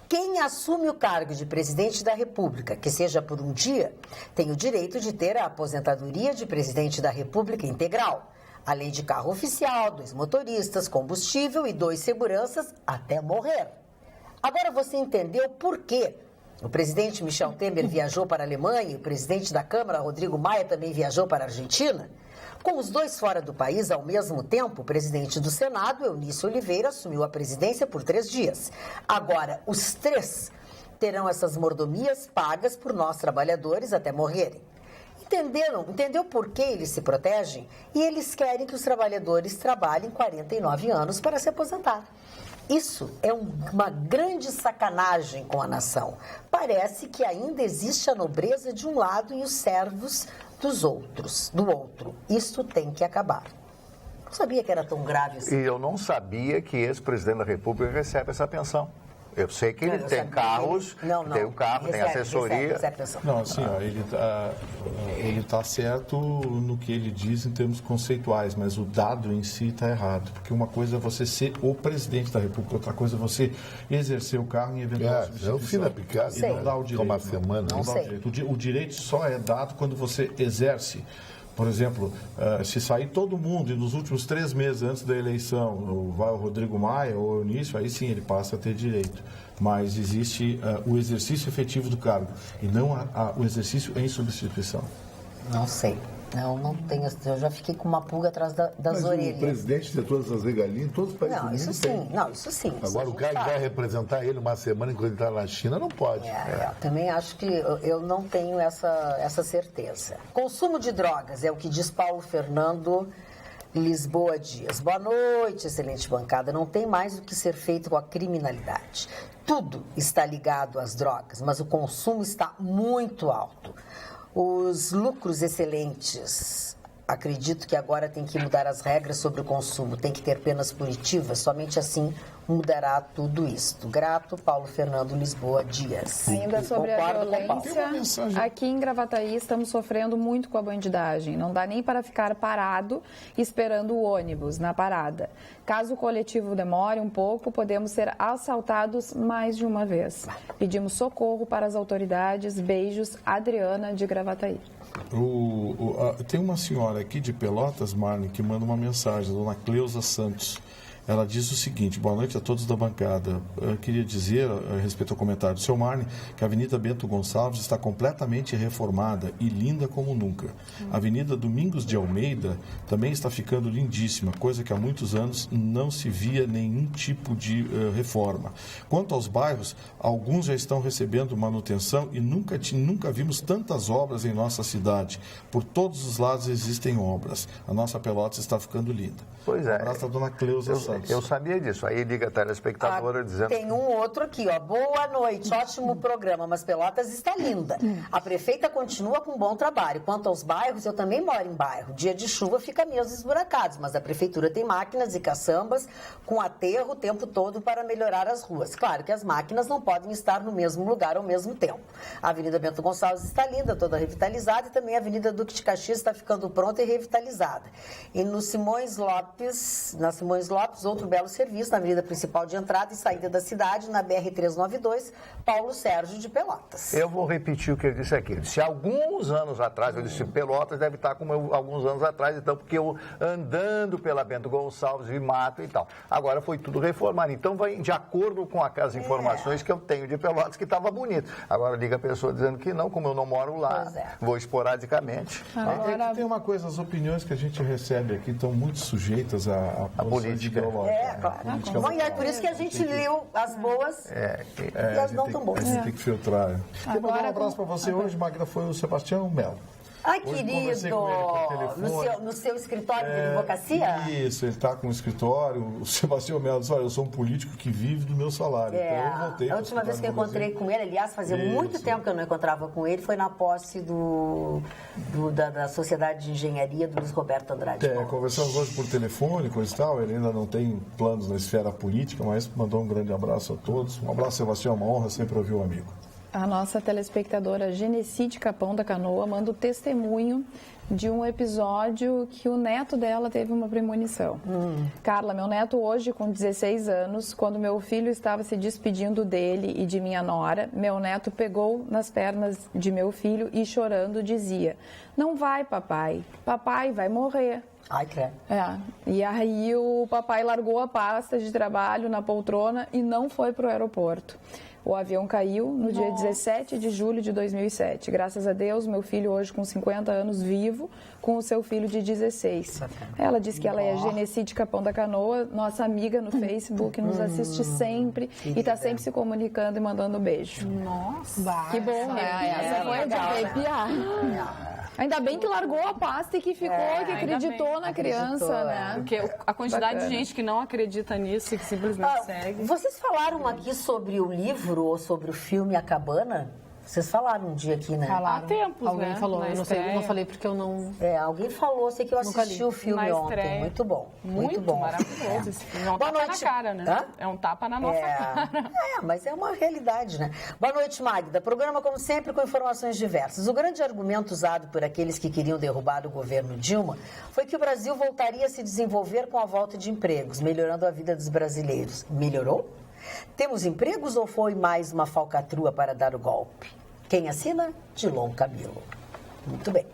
quem assume o cargo de presidente da República, que seja por um dia, tem o direito de ter a aposentadoria de presidente da República integral, além de carro oficial, 2 motoristas, combustível e 2 seguranças até morrer. Agora você entendeu por quê? O presidente Michel Temer viajou para a Alemanha e o presidente da Câmara, Rodrigo Maia, também viajou para a Argentina? Com os 2 fora do país ao mesmo tempo, o presidente do Senado, Eunício Oliveira, assumiu a presidência por 3 dias. Agora, os 3 terão essas mordomias pagas por nós trabalhadores até morrerem. Entendeu por que eles se protegem? E eles querem que os trabalhadores trabalhem 49 anos para se aposentar. Isso é uma grande sacanagem com a nação. Parece que ainda existe a nobreza de um lado e os servos do outro. Isso tem que acabar. Não sabia que era tão grave assim. E eu não sabia que esse presidente da República recebe essa pensão. Eu sei que ele tem carros, tem um carro, tem assessoria. Recebe. Não, assim, ó, ele está certo no que ele diz em termos conceituais, mas o dado em si está errado. Porque uma coisa é você ser o presidente da República, outra coisa é você exercer o cargo em eventual substituição. É o fim da picada. E não dá o direito. Uma semana. Não dá o direito. O direito só é dado quando você exerce. Por exemplo, se sair todo mundo e nos últimos 3 meses antes da eleição vai o Rodrigo Maia ou o Eunício, aí sim ele passa a ter direito. Mas existe o exercício efetivo do cargo e não o exercício em substituição. Não sei. Não tenho. Eu já fiquei com uma pulga atrás das orelhas. O presidente tem todas as regalias, todos os países do mundo tem. Não, isso sim. Agora, o cara que vai representar ele uma semana enquanto ele está na China, não pode. Eu também acho que eu não tenho essa certeza. Consumo de drogas é o que diz Paulo Fernando Lisboa Dias. Boa noite, excelente bancada. Não tem mais o que ser feito com a criminalidade. Tudo está ligado às drogas, mas o consumo está muito alto. Os lucros excelentes, acredito que agora tem que mudar as regras sobre o consumo, tem que ter penas punitivas, somente assim mudará tudo isto. Grato, Paulo Fernando Lisboa Dias. Ainda sobre a violência, aqui em Gravataí estamos sofrendo muito com a bandidagem. Não dá nem para ficar parado esperando o ônibus na parada. Caso o coletivo demore um pouco, podemos ser assaltados mais de uma vez. Pedimos socorro para as autoridades. Beijos, Adriana de Gravataí. Tem uma senhora aqui de Pelotas, Marne, que manda uma mensagem, a dona Cleusa Santos. Ela diz o seguinte: boa noite a todos da bancada. Eu queria dizer, a respeito ao comentário do seu Marne, que a Avenida Bento Gonçalves está completamente reformada e linda como nunca. A Avenida Domingos de Almeida também está ficando lindíssima, coisa que há muitos anos não se via nenhum tipo de reforma. Quanto aos bairros, alguns já estão recebendo manutenção e nunca vimos tantas obras em nossa cidade. Por todos os lados existem obras. A nossa Pelotas está ficando linda. Pois é. Um abraço da dona Cleusa Santos. Eu sabia disso. Aí liga a telespectadora dizendo... Tem um outro aqui, ó. Boa noite, ótimo programa, mas Pelotas está linda. A prefeita continua com um bom trabalho. Quanto aos bairros, eu também moro em bairro. Dia de chuva fica meio esburacados, mas a prefeitura tem máquinas e caçambas com aterro o tempo todo para melhorar as ruas. Claro que as máquinas não podem estar no mesmo lugar ao mesmo tempo. A Avenida Bento Gonçalves está linda, toda revitalizada, e também a Avenida Duque de Caxias está ficando pronta e revitalizada. E no na Simões Lopes, outro belo serviço na avenida principal de entrada e saída da cidade, na BR-392, Paulo Sérgio de Pelotas. Eu vou repetir o que ele disse aqui. Ele disse, alguns anos atrás, eu disse, Pelotas deve estar como alguns anos atrás, então, porque eu andando pela Bento Gonçalves vi mato e tal. Agora foi tudo reformado. Então, vai de acordo com as informações que eu tenho de Pelotas, que estava bonito. Agora liga a pessoa dizendo que não, como eu não moro lá, vou esporadicamente. É que tem uma coisa, as opiniões que a gente recebe aqui estão muito sujeitas à política. Claro. E é por isso que a gente leu as boas e as não tão boas. A gente tem que filtrar. Quem mandou um abraço para você hoje, Magda, foi o Sebastião Melo. Ai, Hoje querido, conversei com ele por telefone. no seu escritório de advocacia? Isso, ele está com um escritório. O Sebastião Melo disse, olha, eu sou um político que vive do meu salário. Então eu voltei. A última vez que eu encontrei com ele, aliás, fazia muito tempo que eu não encontrava com ele, foi na posse da Sociedade de Engenharia do Luiz Roberto Andrade. Conversamos hoje por telefone, coisa e tal. Ele ainda não tem planos na esfera política, mas mandou um grande abraço a todos. Um abraço, Sebastião, uma honra sempre ouvir o amigo. A nossa telespectadora Genesi Capão da Canoa manda o testemunho de um episódio que o neto dela teve uma premonição. Carla, meu neto hoje com 16 anos, quando meu filho estava se despedindo dele e de minha nora, meu neto pegou nas pernas de meu filho e chorando dizia: "Não vai, papai, papai vai morrer." Ai, credo. E aí o papai largou a pasta de trabalho na poltrona e não foi para o aeroporto. O avião caiu no dia 17 de julho de 2007. Graças a Deus, meu filho hoje com 50 anos vivo, com o seu filho de 16. Ela disse que ela é Genesi de Capão da Canoa, nossa amiga no Facebook, nos assiste sempre e está sempre se comunicando e mandando beijo. Nossa! Que bom, né? Essa foi de arrepiar. Ainda bem que largou a pasta e que ficou, que acreditou na criança, né? Porque a quantidade de gente que não acredita nisso e que simplesmente segue. Vocês falaram aqui sobre o livro ou sobre o filme A Cabana? Vocês falaram um dia aqui, né? Há tempos, Alguém né? falou, Na eu não sei, estreia. não falei porque eu não... Alguém falou, sei que eu assisti o filme Na ontem. estreia. Muito bom. Muito bom. maravilhoso esse filme. É um Boa tapa noite. na cara, né? Hã? É um tapa na nossa cara. Mas é uma realidade, né? Boa noite, Magda. Programa, como sempre, com informações diversas. O grande argumento usado por aqueles que queriam derrubar o governo Dilma foi que o Brasil voltaria a se desenvolver com a volta de empregos, melhorando a vida dos brasileiros. Melhorou? Temos empregos ou foi mais uma falcatrua para dar o golpe? Quem assina? Dilon Camilo. Muito bem.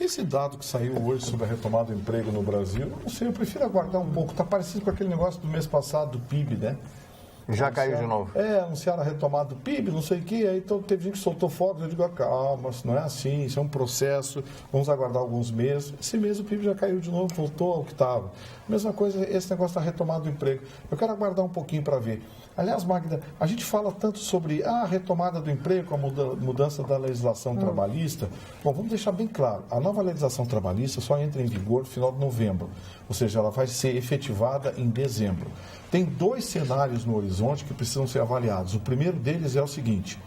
Esse dado que saiu hoje sobre a retomada do emprego no Brasil, não sei, eu prefiro aguardar um pouco. Está parecido com aquele negócio do mês passado do PIB, né? Já caiu de novo. Anunciaram a retomada do PIB, não sei o quê, aí então teve gente que soltou foto, eu digo, calma, isso não é assim, isso é um processo, vamos aguardar alguns meses. Esse mês o PIB já caiu de novo, voltou ao que estava. Mesma coisa, esse negócio da retomada do emprego. Eu quero aguardar um pouquinho para ver. Aliás, Magda, a gente fala tanto sobre a retomada do emprego, a mudança da legislação trabalhista. Bom, vamos deixar bem claro, a nova legislação trabalhista só entra em vigor no final de novembro, ou seja, ela vai ser efetivada em dezembro. Tem 2 cenários no horizonte que precisam ser avaliados. O primeiro deles é o seguinte,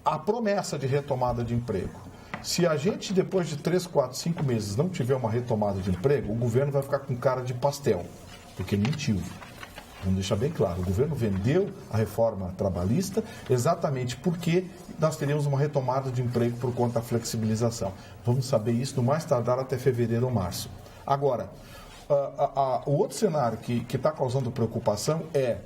a promessa de retomada de emprego. Se a gente, depois de 3, 4, 5 meses, não tiver uma retomada de emprego, o governo vai ficar com cara de pastel, porque mentiu. Vamos deixar bem claro, o governo vendeu a reforma trabalhista exatamente porque nós teríamos uma retomada de emprego por conta da flexibilização. Vamos saber isso no mais tardar até fevereiro ou março. Agora, o outro cenário que está causando preocupação é: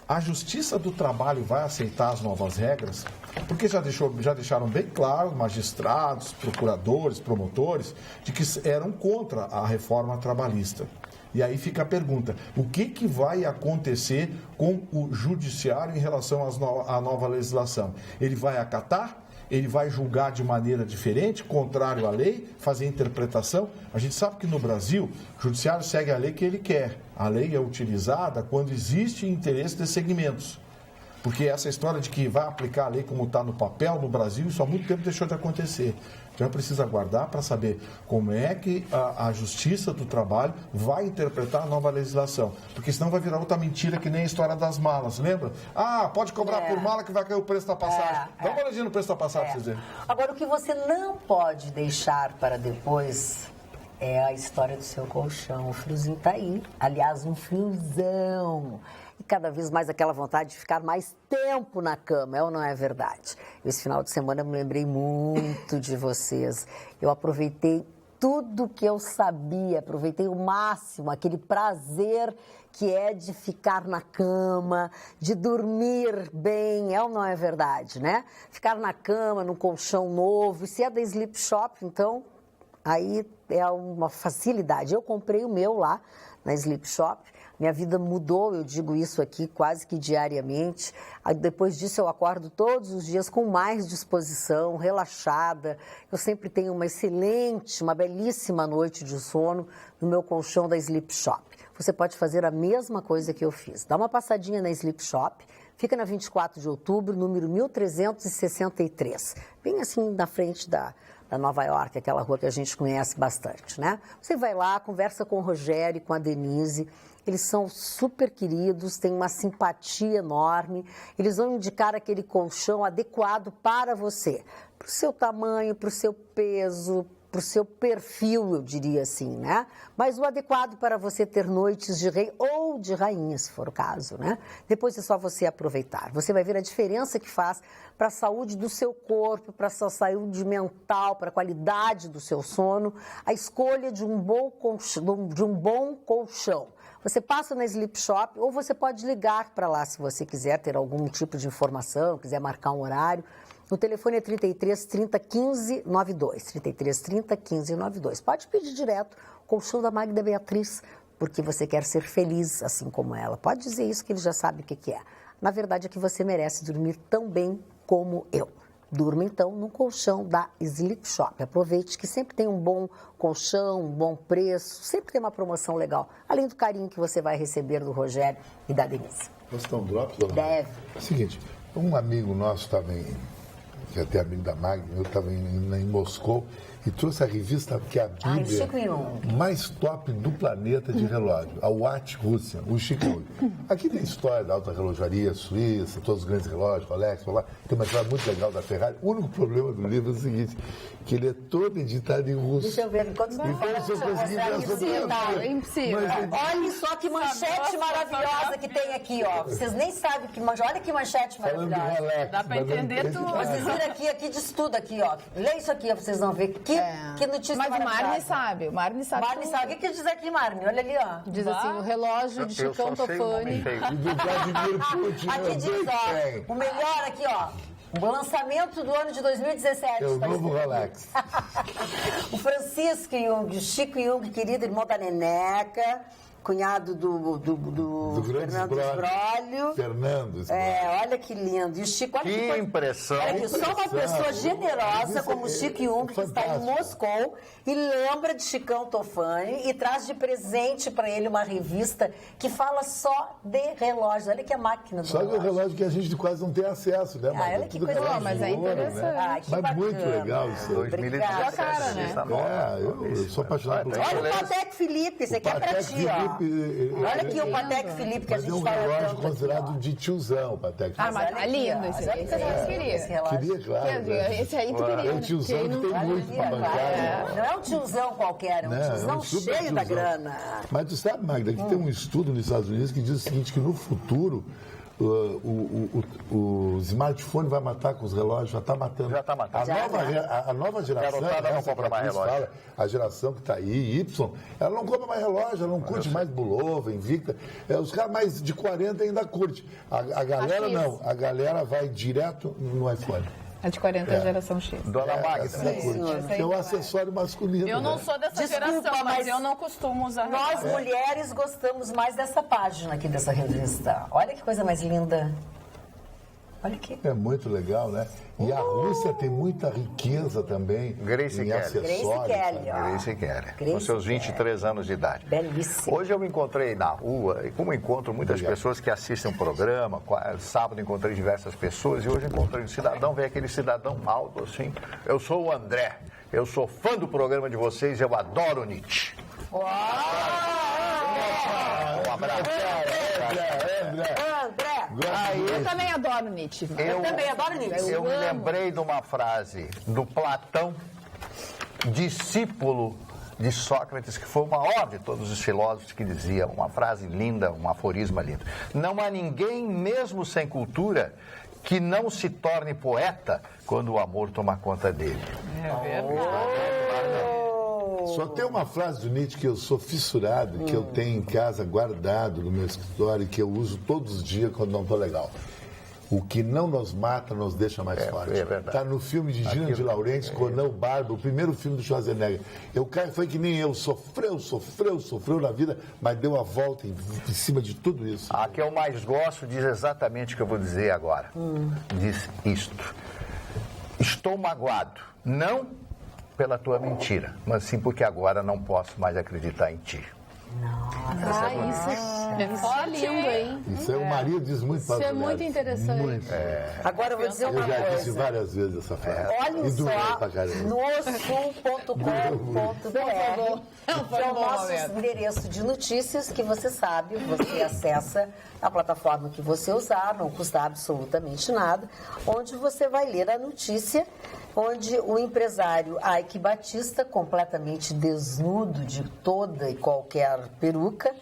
a Justiça do Trabalho vai aceitar as novas regras? Porque já deixaram bem claro magistrados, procuradores, promotores, de que eram contra a reforma trabalhista. E aí fica a pergunta, o que vai acontecer com o judiciário em relação à nova legislação? Ele vai acatar? Ele vai julgar de maneira diferente, contrário à lei, fazer interpretação? A gente sabe que no Brasil, o judiciário segue a lei que ele quer. A lei é utilizada quando existe interesse de segmentos. Porque essa história de que vai aplicar a lei como está no papel no Brasil, isso há muito tempo deixou de acontecer. Então, precisa aguardar para saber como é que a Justiça do Trabalho vai interpretar a nova legislação. Porque senão vai virar outra mentira que nem a história das malas, lembra? Pode cobrar por mala que vai cair o preço da passagem. Dá uma olhadinha no preço da passagem para vocês verem. Agora, o que você não pode deixar para depois é a história do seu colchão. O friozinho está aí. Aliás, um friozão. E cada vez mais aquela vontade de ficar mais tempo na cama, é ou não é verdade? Esse final de semana eu me lembrei muito de vocês. Eu aproveitei tudo que eu sabia, aproveitei o máximo, aquele prazer que é de ficar na cama, de dormir bem, é ou não é verdade, né? Ficar na cama, num colchão novo, e se é da Sleep Shop, então, aí é uma facilidade. Eu comprei o meu lá na Sleep Shop. Minha vida mudou, eu digo isso aqui quase que diariamente. Aí, depois disso eu acordo todos os dias com mais disposição, relaxada. Eu sempre tenho uma belíssima noite de sono no meu colchão da Sleep Shop. Você pode fazer a mesma coisa que eu fiz. Dá uma passadinha na Sleep Shop, fica na 24 de outubro, número 1363. Bem assim na frente da Nova York, aquela rua que a gente conhece bastante, né? Você vai lá, conversa com o Rogério e com a Denise. Eles são super queridos, têm uma simpatia enorme. Eles vão indicar aquele colchão adequado para você, para o seu tamanho, para o seu peso, para o seu perfil, eu diria assim, né? Mas o adequado para você ter noites de rei ou de rainha, se for o caso, né? Depois é só você aproveitar. Você vai ver a diferença que faz para a saúde do seu corpo, para a sua saúde mental, para a qualidade do seu sono, a escolha de um bom colchão. Você passa na Sleep Shop ou você pode ligar para lá se você quiser ter algum tipo de informação, quiser marcar um horário. O telefone é 33 30 15 92. 33 30 15 92. Pode pedir direto o colchão da Magda Beatriz, porque você quer ser feliz assim como ela. Pode dizer isso que ele já sabe o que é. Na verdade é que você merece dormir tão bem como eu. Durma então no colchão da Sleep Shop. Aproveite que sempre tem um bom colchão, um bom preço, sempre tem uma promoção legal. Além do carinho que você vai receber do Rogério e da Denise. Posso dar um drop, dona? Deve. Seguinte, um amigo nosso estava que é até amigo da Magda, eu estava em Moscou e trouxe a revista que é a Bíblia mais top do planeta de relógio, a Watch Russia, o Chico Jung. Aqui tem história da alta relojaria suíça, todos os grandes relógios, Rolex, lá. Tem uma história muito legal da Ferrari. O único problema do livro é o seguinte, que ele é todo editado em russo. Deixa eu ver, enquanto então, se eu conseguir ver é impossível. Olha só que manchete maravilhosa que tem aqui, ó. Vocês nem sabem que manchete. Olha que manchete maravilhosa. Rolex, dá pra entender tudo. Vocês viram aqui diz tudo aqui, ó. Lê isso aqui, ó, vocês vão ver. Que notícia Mas maravilhosa. o Marne sabe. Marne sabe. O que diz aqui, Marne? Olha ali, ó. Diz assim, o relógio de Chicão Tofani. Aqui diz, ó, o melhor aqui, ó. O lançamento do ano de 2017. É o novo Rolex. O Francisco Jung, o Chico Jung, querido irmão da Neneca, cunhado do Fernando Esbrolho. Fernando Esbrolho. Olha que lindo. E o Chico, olha que impressão. Olha aqui, só uma pessoa generosa como o Chico Jung, que está em Moscou e lembra de Chicão Tofani e traz de presente para ele uma revista que fala só de relógios. Olha que a máquina do Só que relógio. o relógio que a gente quase não tem acesso, né? Olha que coisa relógio mas é de ouro, interessante. Né? Que mas bacana. muito legal isso aí. 2017. cara, né? Eu sou apaixonado por Olha o Patek Philippe, esse aqui é pra ti, ó. Olha aqui o Patek Philippe que a Mas é gente um fala relógio tanto considerado aqui, de tiozão, o Patek Philippe. Mas é lindo esse aí. Esse aí queria. Queria, claro. né? Esse aí tu queria. É um tiozão que tem muito pra bancar. Não é um tiozão qualquer, é um tiozão super cheio da tiozão. grana. Mas tu sabe, Magda, que tem um estudo nos Estados Unidos que diz o seguinte, que no futuro o smartphone vai matar com os relógios, já está matando. Já tá matando. A nova geração, Garotada não essa compra que mais Cris relógio. fala, a geração que está aí, Y, ela não compra mais relógio, ela não curte mais Bulova, Invicta. Os caras mais de 40 ainda curte. A galera não, a galera vai direto no iPhone. A de 40 geração X. Dona Magda. Essa curte. Que é um acessório masculino. Eu não né? sou dessa Desculpa, geração, mas mas eu não costumo usar Nós, relógio. mulheres, gostamos mais dessa página aqui dessa revista. Olha que coisa mais linda. Olha aqui. É muito legal, né? E a Rússia tem muita riqueza também Grace em Kelly. acessórios. Grace Kelly, né? ó. Grace Kelly, com Grace seus 23 anos de idade. Belíssimo. Hoje eu me encontrei na rua, e como encontro muitas pessoas que assistem o programa, sábado encontrei diversas pessoas, e hoje encontrei um cidadão, veio aquele cidadão alto assim. Eu sou o André, eu sou fã do programa de vocês, eu adoro Nietzsche. Um abraço. André. Eu também adoro Nietzsche. Eu também adoro Nietzsche. Eu me lembrei de uma frase do Platão, discípulo de Sócrates, que foi o maior de todos os filósofos, que dizia uma frase linda, um aforisma lindo. Não há ninguém, mesmo sem cultura, que não se torne poeta quando o amor toma conta dele. É verdade. Só tem uma frase do Nietzsche que eu sou fissurado, que eu tenho em casa guardado no meu escritório, que eu uso todos os dias quando não estou legal. O que não nos mata nos deixa mais forte. É verdade. Está no filme de Gina de Laurentiis, Conan o Barba, o primeiro filme do Schwarzenegger. O cara foi que nem eu, sofreu na vida, mas deu a volta em cima de tudo isso. A que eu mais gosto diz exatamente o que eu vou dizer agora. Diz isto. Estou magoado, não pela tua mentira, mas sim porque agora não posso mais acreditar em ti. Isso é lindo, hein? Isso é o marido diz muito para Isso as é muito mulheres. interessante. Muito. Agora eu vou dizer uma Eu já disse coisa. várias vezes essa frase. Olhem E doeu só pra caramba. no sul.com.br, que é o nosso endereço de notícias que você sabe, você acessa a plataforma que você usar, não custa absolutamente nada, onde você vai ler a notícia, onde o empresário Ike Batista, completamente desnudo de toda e qualquer peruca,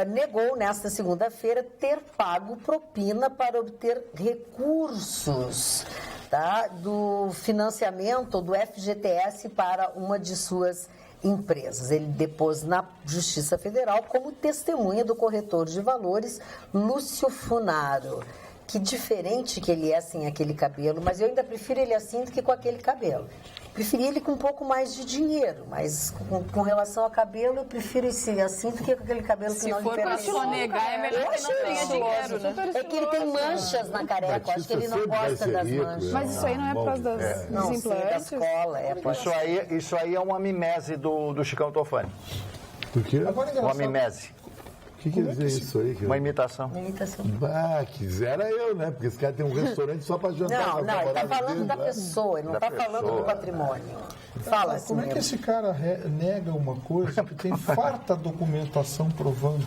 negou nesta segunda-feira ter pago propina para obter recursos, tá, do financiamento do FGTS para uma de suas empresas. Ele depôs na Justiça Federal como testemunha do corretor de valores Lúcio Funaro. Que diferente que ele é sem aquele cabelo, mas eu ainda prefiro ele assim do que com aquele cabelo. Preferi ele com um pouco mais de dinheiro, mas com relação a cabelo, eu prefiro esse assim do que com aquele cabelo que Se não for para diferencia. sonegar, é melhor que não tenha dinheiro, né? É que ele tem manchas na careca, eu acho que ele não gosta das manchas. Mas isso aí não é por causa dos Não, sim, da implantes? escola, é por Isso aí é uma mimese do Chicão Tofani. Por quê? Agora é Uma engraçado. mimese. O que quer dizer isso aí? Uma imitação. imitação. Ah, quisera eu, né? Porque esse cara tem um restaurante só para jantar. Não, com a não, ele está namorada falando dele, da né? pessoa, ele não está falando do patrimônio. Fala assim. Como é que esse cara nega uma coisa que tem farta documentação provando?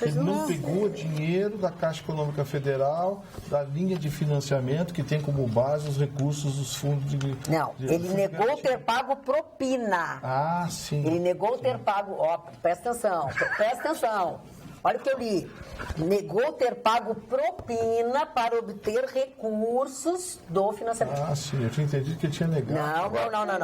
Ele não pegou dinheiro da Caixa Econômica Federal, da linha de financiamento que tem como base os recursos dos fundos de... Não, ele negou ter pago propina. Ah, sim. Ele negou ter pago, ó, presta atenção. Olha o que eu li. Negou ter pago propina para obter recursos do financiamento. Ah, sim. Eu tinha entendido que ele tinha negado. Não.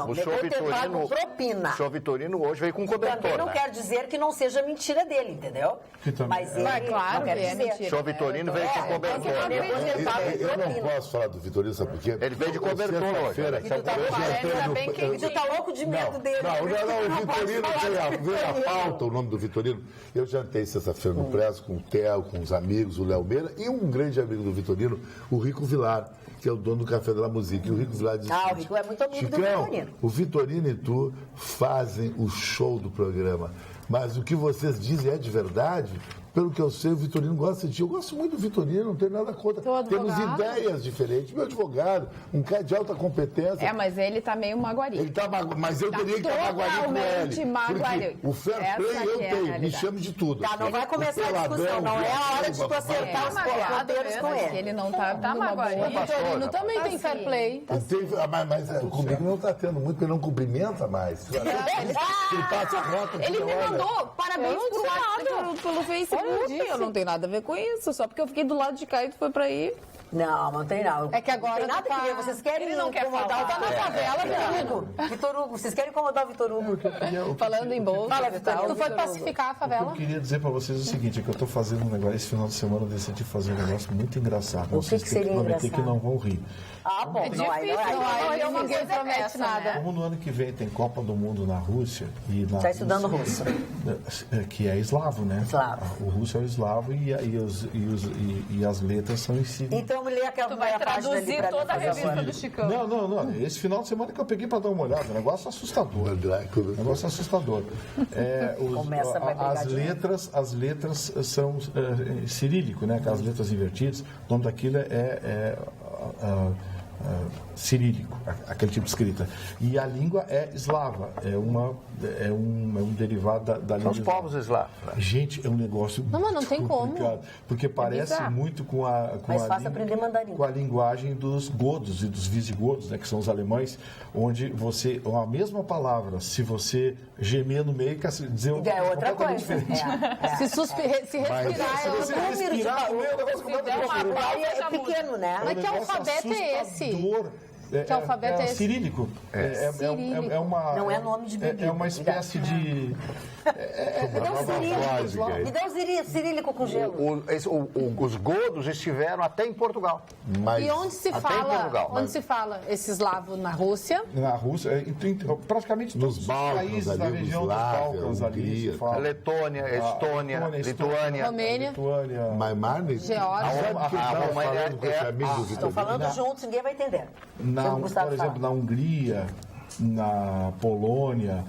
O Negou senhor ter pago propina. O senhor Vitorino hoje veio com Também cobertor, não né? quer dizer que não seja mentira dele, entendeu? Que também Mas ele Mas claro não quer que é dizer. mentira. O senhor Vitorino veio com cobertor. Ele negou ter pago Eu não propina. posso falar do Vitorino, sabe por quê? Ele veio de cobertor hoje. Sexta-feira, E tu tá eu tá louco de medo dele. Não, o pode Vitorino falar veio a pauta, o nome do Vitorino. Eu jantei sexta-feira no Prezo com o Theo, com os amigos, o Léo Meira e um grande amigo do Vitorino, o Rico Vilar, que é o dono do Café da Música. E o Rico Vilar disse: o Rico é muito amigo do Chicão, Vitorino. o Vitorino e tu fazem o show do programa, mas o que vocês dizem é de verdade? Pelo que eu sei, o Vitorino gosta de ti. Eu gosto muito do Vitorino, não tenho nada contra. Teu Temos advogado? ideias diferentes. Meu advogado, um cara de alta competência. É, mas ele tá meio maguari. Ele tá mas eu teria que estar magoadinho com ele. Totalmente magoadinho. Porque o fair Essa play eu que é a tenho, me realidade. chame de tudo. Tá, não vai começar a discussão, não é a hora de tu acertar os ponteiros com Mas ele. ele não tá numa boa. O Vitorino também tem fair play. Comigo não está tendo muito, porque ele não cumprimenta mais. Ele passa a rota. Ele toda me hora. mandou parabéns por WhatsApp, pelo Facebook. Eu não tenho nada a ver com isso, só porque eu fiquei do lado de cá e tu foi pra aí. Não tem não. É que agora Não tem nada tá- que ver. Vocês querem Ele não quer incomodar falar. o Vitor favela, Hugo. Vitor Hugo, vocês querem incomodar o Vitor Hugo. Falando em bolsa Fala, e Vitor, tal. Tu foi Vitor pacificar a O que favela? eu queria dizer pra vocês é o seguinte, é que eu tô fazendo um negócio, esse final de semana eu decidi fazer um negócio muito engraçado. O que Vocês que têm seria prometer engraçado? que não vão rir. Ah, bom. Não, aí Ninguém promete nada. Como no ano que vem tem Copa do Mundo na Rússia e na Tá estudando russo. que é eslavo, né? Eslavo. O russo é o eslavo e as letras são em si. Então me lê aquela Tu vai página ali traduzir pra mim toda a fazer revista agora. do Chicão. Não. Esse final de semana que eu peguei para dar uma olhada, negócio assustador. Negócio assustador. Começa, vai pegar As letras são cirílico, né? Aquelas letras invertidas. O nome daquilo é cirílico, aquele tipo de escrita. E a língua é eslava, é um derivado da língua São os povos eslavos. Gente, é um negócio Não, mas não tem como. complicado, porque parece bizarro. muito com Mais fácil aprender mandarim. com a linguagem dos godos e dos visigodos, né, que são os alemães, onde você, a mesma palavra, se você gemer no meio, quer dizer É outra completamente coisa. diferente. Se respirar, Se é você outro. respirar no meio, é um negócio Se completamente der uma diferente. pausa, É já muda. pequeno, né? Mas que É um negócio alfabeto é esse? assustador. Que alfabeto é esse? Cirílico. Cirílico. É uma, Não é nome de bebida. É uma espécie de... Me dá um cirílico. Me dá um cirílico com gelo. Os godos estiveram até em Portugal. Mas E onde se Até em fala? Portugal. Onde se fala esse eslavo? Na Rússia? Na Rússia, praticamente Nos todos os Balcãs, países da ali, região dos Yugoslávia, Balcãs ali Hungria, se fala. Letônia, Estônia, Lituânia. Romênia. Lituânia. Mas Marne, Geórgia. sabe que ele estava falando com esse amigo do Estão Vitorino? falando juntos, ninguém vai entender. Na, Seu Gustavo por exemplo, fala. na Hungria, na Polônia,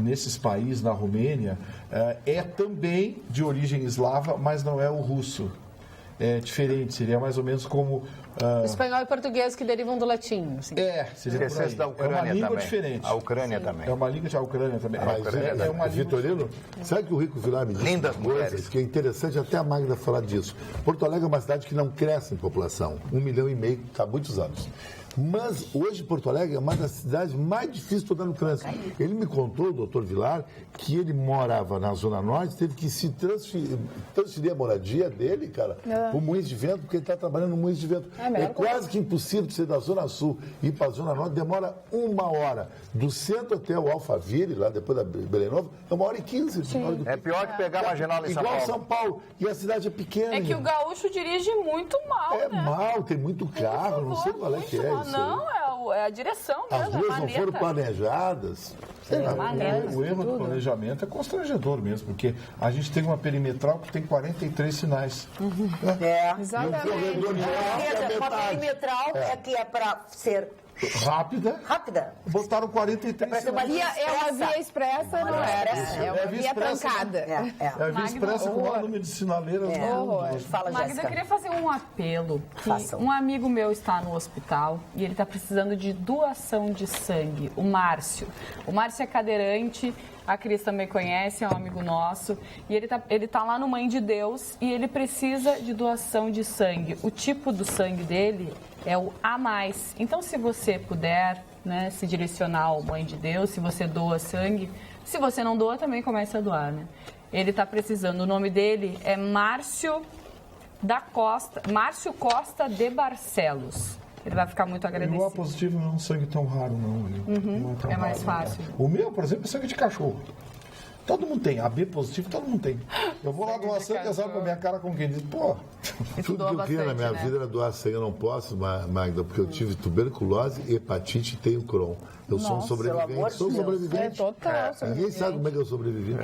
nesses países, na Romênia, é também de origem eslava, mas não é o russo. É diferente, seria mais ou menos como... Espanhol e português que derivam do latim. Assim. Seria por aí. Da Ucrânia é uma língua também. diferente. A Ucrânia também. É uma língua da Ucrânia também. Mas, uma Vitorino, sabe que o Rico Vilar me disse Lindas coisas mulheres. que é interessante até a Magda falar disso. Porto Alegre é uma cidade que não cresce em população, 1,5 milhão há muitos anos. Mas hoje Porto Alegre é uma das cidades mais difíceis de andar no trânsito. Ele me contou, o doutor Vilar, que ele morava na Zona Norte, teve que se transferir a moradia dele, cara, para o Moinhos de Vento, porque ele está trabalhando no Moinhos de Vento. É quase que impossível de ser da Zona Sul e ir para a Zona Norte, demora 1 hora. Do centro até o Alphaville, lá depois da Belém Nova, é 1h15. É pior que pegar a marginal em São Paulo. Paulo. Igual São Paulo. E a cidade é pequena. É que o gaúcho dirige muito mal, É né? mal, tem muito carro, não sei qual é que é isso. Não, é a direção As mesmo, ruas a não foram maneta. planejadas. O erro do planejamento é constrangedor mesmo, porque a gente tem uma perimetral que tem 43 sinais. Exatamente. Uma perimetral que é para ser Rápida. Botaram 43 É uma sinais. via, É uma via expressa, não era. É uma via expressa, trancada. É a via expressa com o maior número de sinaleiras. Fala, Magda, eu Jéssica. queria fazer um apelo. Que Faça. um amigo meu está no hospital e ele está precisando de doação de sangue. O Márcio. O Márcio é cadeirante, a Cris também conhece, é um amigo nosso. E ele tá lá no Mãe de Deus e ele precisa de doação de sangue. O tipo do sangue dele é o A+. Então, se você puder, né, se direcionar ao Mãe de Deus, se você doa sangue, se você não doa, também comece a doar, né? Ele está precisando. O nome dele é Márcio Costa de Barcelos. Ele vai ficar muito O agradecido. A positivo não é um sangue tão raro, não. Não tão É mais raro, fácil. O meu, por exemplo, é sangue de cachorro. Todo mundo tem. AB positivo, todo mundo tem. Eu vou lá doar sangue, eu sabe com a minha cara com quem diz, pô. Tudo que eu queria na minha vida era doar sangue. Eu não posso, Magda, porque eu tive tuberculose, hepatite e tenho Crohn. Eu sou um sobrevivente. Sou um sobrevivente. Total. Ninguém sabe como é que eu sobrevivi.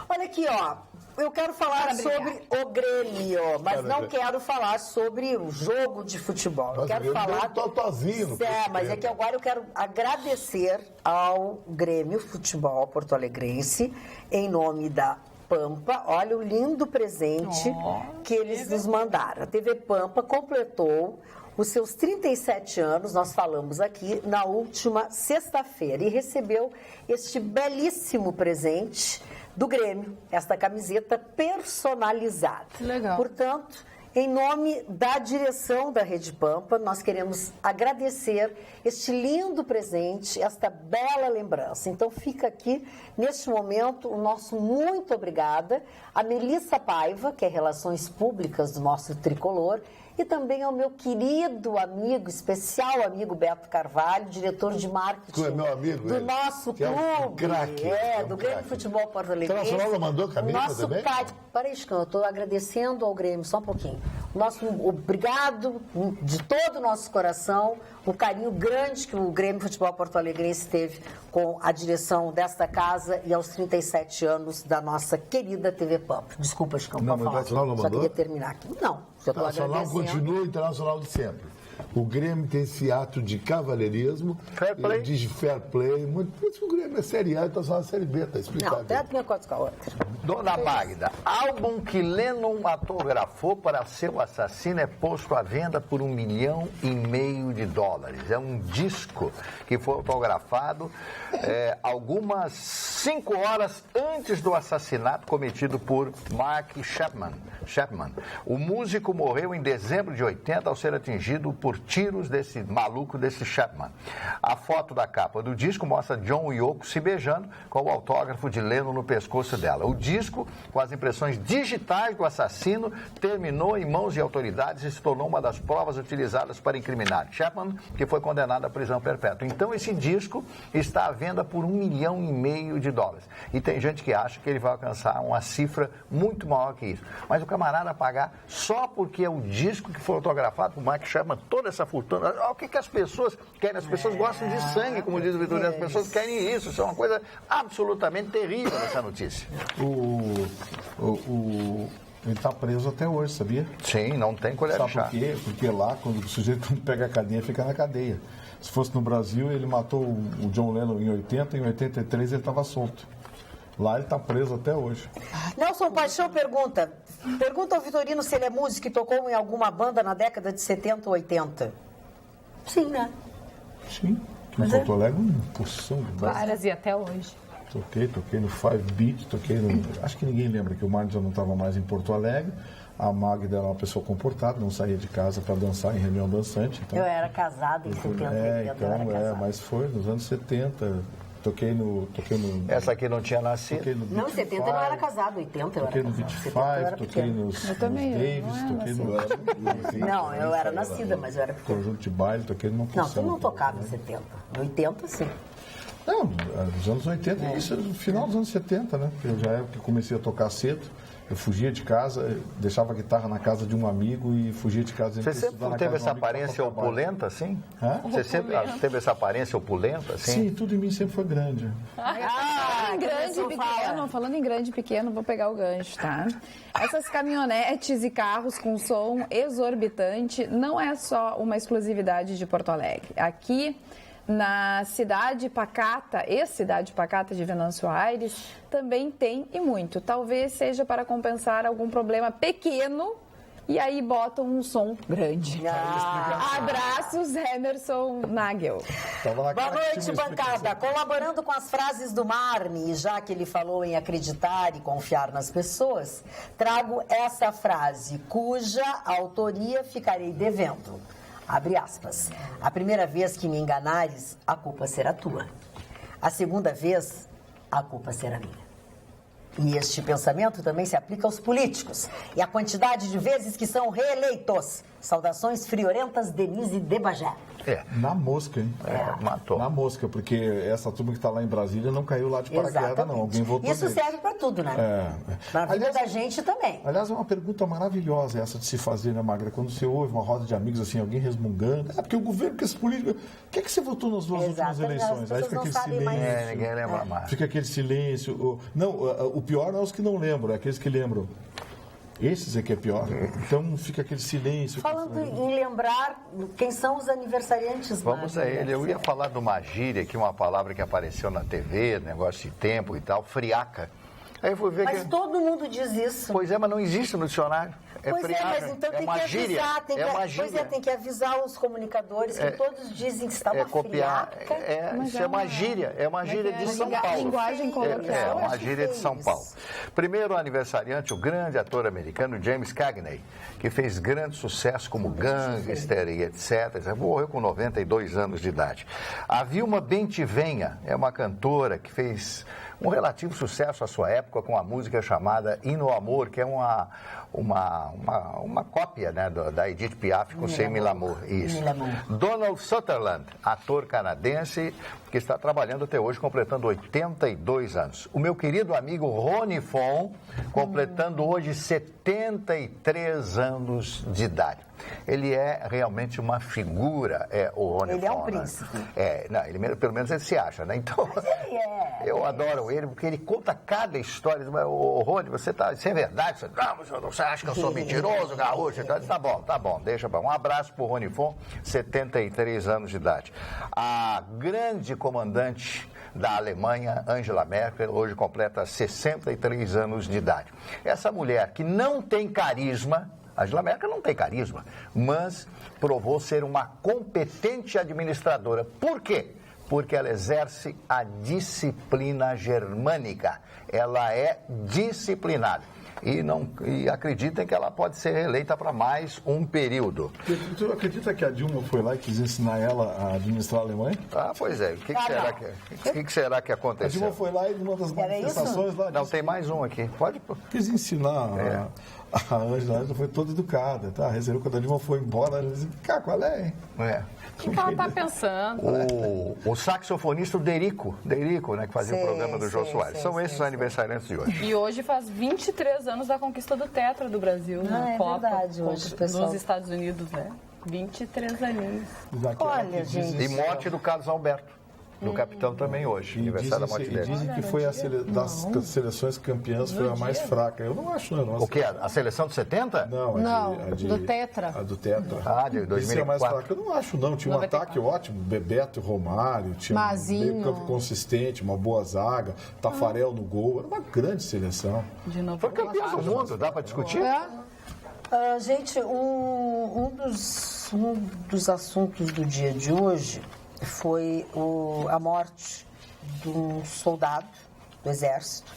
Olha aqui, ó. Eu quero falar sobre o Grêmio, mas não quero falar sobre o jogo de futebol. Eu quero falar... totozinho. Mas é que agora eu quero agradecer ao Grêmio Futebol Porto-Alegrense, em nome da Pampa. Olha o lindo presente que eles nos mandaram. A TV Pampa completou os seus 37 anos, nós falamos aqui, na última sexta-feira, e recebeu este belíssimo presente do Grêmio, esta camiseta personalizada. Legal. Portanto, em nome da direção da Rede Pampa, nós queremos agradecer este lindo presente, esta bela lembrança. Então, fica aqui, neste momento, o nosso muito obrigada a Melissa Paiva, que é Relações Públicas do nosso Tricolor, e também ao meu querido amigo, especial amigo Beto Carvalho, diretor de marketing Tu é meu amigo, do ele, nosso que é um clube, craque, do Grêmio Futebol Porto-Alegrense. Internacional não mandou camisa nosso também? Peraí, Chico, eu estou agradecendo ao Grêmio, só um pouquinho. Nosso obrigado de todo o nosso coração, o carinho grande que o Grêmio Futebol Porto-Alegrense teve com a direção desta casa e aos 37 anos da nossa querida TV Pampa. Desculpa, Chico, Não, pode mas o falar. Internacional não Só mandou? queria terminar aqui. Não, eu estou Internacional agradecendo. continua o Internacional de sempre. O Grêmio tem esse ato de cavalheirismo, Fair play. de fair play. Por isso que o Grêmio é Série A e está só na Série B, está explicado. Não, até a minha coisa com a outra. Dona Magda, álbum que Lennon autografou para seu assassino é posto à venda por $1,5 milhão. É um disco que foi autografado algumas 5 horas antes do assassinato cometido por Mark Chapman. O músico morreu em dezembro de 80 ao ser atingido por tiros desse maluco, desse Chapman. A foto da capa do disco mostra John e Yoko se beijando com o autógrafo de Lennon no pescoço dela. O disco, com as impressões digitais do assassino, terminou em mãos de autoridades e se tornou uma das provas utilizadas para incriminar Chapman, que foi condenado à prisão perpétua. Então, esse disco está à venda por $1,5 milhão. E tem gente que acha que ele vai alcançar uma cifra muito maior que isso. Mas o camarada pagar só porque é o disco que foi autografado por Mark Chapman, toda essa fortuna. Olha o que as pessoas querem. As pessoas gostam de sangue, como diz o Vitorino. As pessoas querem isso. Isso é uma coisa absolutamente terrível, essa notícia. Ele está preso até hoje, sabia? Sim, não tem colher de Sabe chá. por quê? Porque lá, quando o sujeito pega a cadeia, fica na cadeia. Se fosse no Brasil, ele matou o John Lennon em 80, em 83 ele estava solto. Lá ele está preso até hoje. Nelson Paixão pergunta ao Vitorino se ele é músico e tocou em alguma banda na década de 70 ou 80. Sim, né? Sim, aqui em Porto Alegre, uma porção de bandas. Várias e até hoje. Toquei no Five Beat, toquei no... Acho que ninguém lembra que o Mário já não estava mais em Porto Alegre. A Magda era uma pessoa comportada, não saía de casa para dançar em reunião dançante. Então... Eu era casada em 70 e 80, mas foi nos anos 70. Toquei no... Essa aqui não tinha nascido. Não, em 70 eu não era casado, 80 eu toquei era no casado. Beat Five, toquei nos Davis, toquei no... Não, eu era nascida, mas eu era pequena. Conjunto de baile, toquei numa Não, porção. tu não tocava em 70. Em 80, sim. Não, nos anos 80, isso no final dos anos 70, né? Eu já comecei a tocar cedo. Eu fugia de casa, deixava a guitarra na casa de um amigo e fugia de casa. Você sempre teve essa aparência opulenta, assim? Hã? Você sempre teve essa aparência opulenta, assim? Sim, tudo em mim sempre foi grande. Falando em grande e pequeno, vou pegar o gancho, tá? Essas caminhonetes e carros com som exorbitante não é só uma exclusividade de Porto Alegre. Aqui na cidade pacata, ex-cidade pacata de Venâncio Aires, também tem e muito. Talvez seja para compensar algum problema pequeno e aí botam um som grande. Abraços, Emerson Nagel. Boa noite, bancada. Colaborando com as frases do Marne, e já que ele falou em acreditar e confiar nas pessoas, trago essa frase, cuja autoria ficarei devendo. Abre aspas. A primeira vez que me enganares, a culpa será tua. A segunda vez, a culpa será minha. E este pensamento também se aplica aos políticos. E a quantidade de vezes que são reeleitos. Saudações friorentas, Denise de Bagé. Na mosca, hein? Matou. Na mosca, porque essa turma que está lá em Brasília não caiu lá de paraquedas, não. Alguém votou Isso deles. serve para tudo, né? Na vida da gente também. Aliás, é uma pergunta maravilhosa essa de se fazer, né, Magra? Quando você ouve uma roda de amigos, assim, alguém resmungando. Porque o governo, que esse político... O que é que você votou nas duas últimas eleições? Aí fica aquele silêncio. Ninguém lembra mais. Fica aquele silêncio. Não, o pior não é os que não lembram, é aqueles que lembram. Esses é que é pior. Então fica aquele silêncio. Falando em lembrar, quem são os aniversariantes? Vamos a ele. Eu ia falar de uma gíria aqui, uma palavra que apareceu na TV, negócio de tempo e tal, friaca. Aí eu fui ver mas todo mundo diz isso. Pois é, mas não existe no dicionário. Mas então tem que avisar. Pois é, tem que avisar os comunicadores que todos dizem que está uma copiar, friaca. Isso é uma gíria. É uma gíria de São Paulo. Linguagem coloquial. É uma gíria de São Paulo. Primeiro aniversariante, o grande ator americano James Cagney, que fez grande sucesso como gangster e etc. Morreu com 92 anos de idade. A Vilma Bentivenha é uma cantora que fez um relativo sucesso à sua época com a música chamada Hino ao Amor, que é uma cópia, né, da Edith Piaf com Sem Mil Amor. Isso. Donald Sutherland, ator canadense que está trabalhando até hoje, completando 82 anos. O meu querido amigo Rony Fon, completando hoje 73 anos de idade. Ele é realmente uma figura, o Rony Fon. Ele é um príncipe. Não, ele, pelo menos ele se acha, né? Então, mas ele é. Eu adoro ele, porque ele conta cada história. Ô, Rony, você tá... Isso é verdade? Você acha que eu sou mentiroso, gaúcho? Tá bom, deixa pra... Um abraço pro Rony Fon, 73 anos de idade. A grande comandante da Alemanha, Angela Merkel, hoje completa 63 anos de idade. Essa mulher que não tem carisma... Angela Merkel não tem carisma, mas provou ser uma competente administradora. Por quê? Porque ela exerce a disciplina germânica. Ela é disciplinada. E acreditem que ela pode ser reeleita para mais um período. Tu acredita que a Dilma foi lá e quis ensinar ela a administrar a Alemanha? Pois é. O que será que aconteceu? A Dilma foi lá e numa das manifestações lá... Não, tem mais um aqui. Pode... Quis ensinar... A Angela foi toda educada, tá? Reservou quando a Dilma foi embora, ela disse, qual é, hein? O que ela está pensando? O saxofonista Derico, né, que fazia o programa do Jô Soares. São esses os aniversariantes de hoje. E hoje faz 23 anos da conquista do Tetra do Brasil, na Copa. Verdade, hoje, pessoal. Nos Estados Unidos, né? 23 aninhos. Olha, gente. E morte do Carlos Alberto. do capitão também hoje, aniversário da morte dele. Dizem que foi das seleções campeãs foi a mais fraca. Eu não acho, não. O que? A seleção de 70? Não, do Tetra. A do Tetra. De 2004. Isso é a mais fraca. Eu não acho, não. Tinha um 94. ataque ótimo, Bebeto e Romário, tinha Mazinho. um meio campo consistente, uma boa zaga, Tafarel no gol. Era uma grande seleção. Foi campeão do mundo, dá para discutir? Gente, um dos assuntos do dia de hoje foi a morte de um soldado do Exército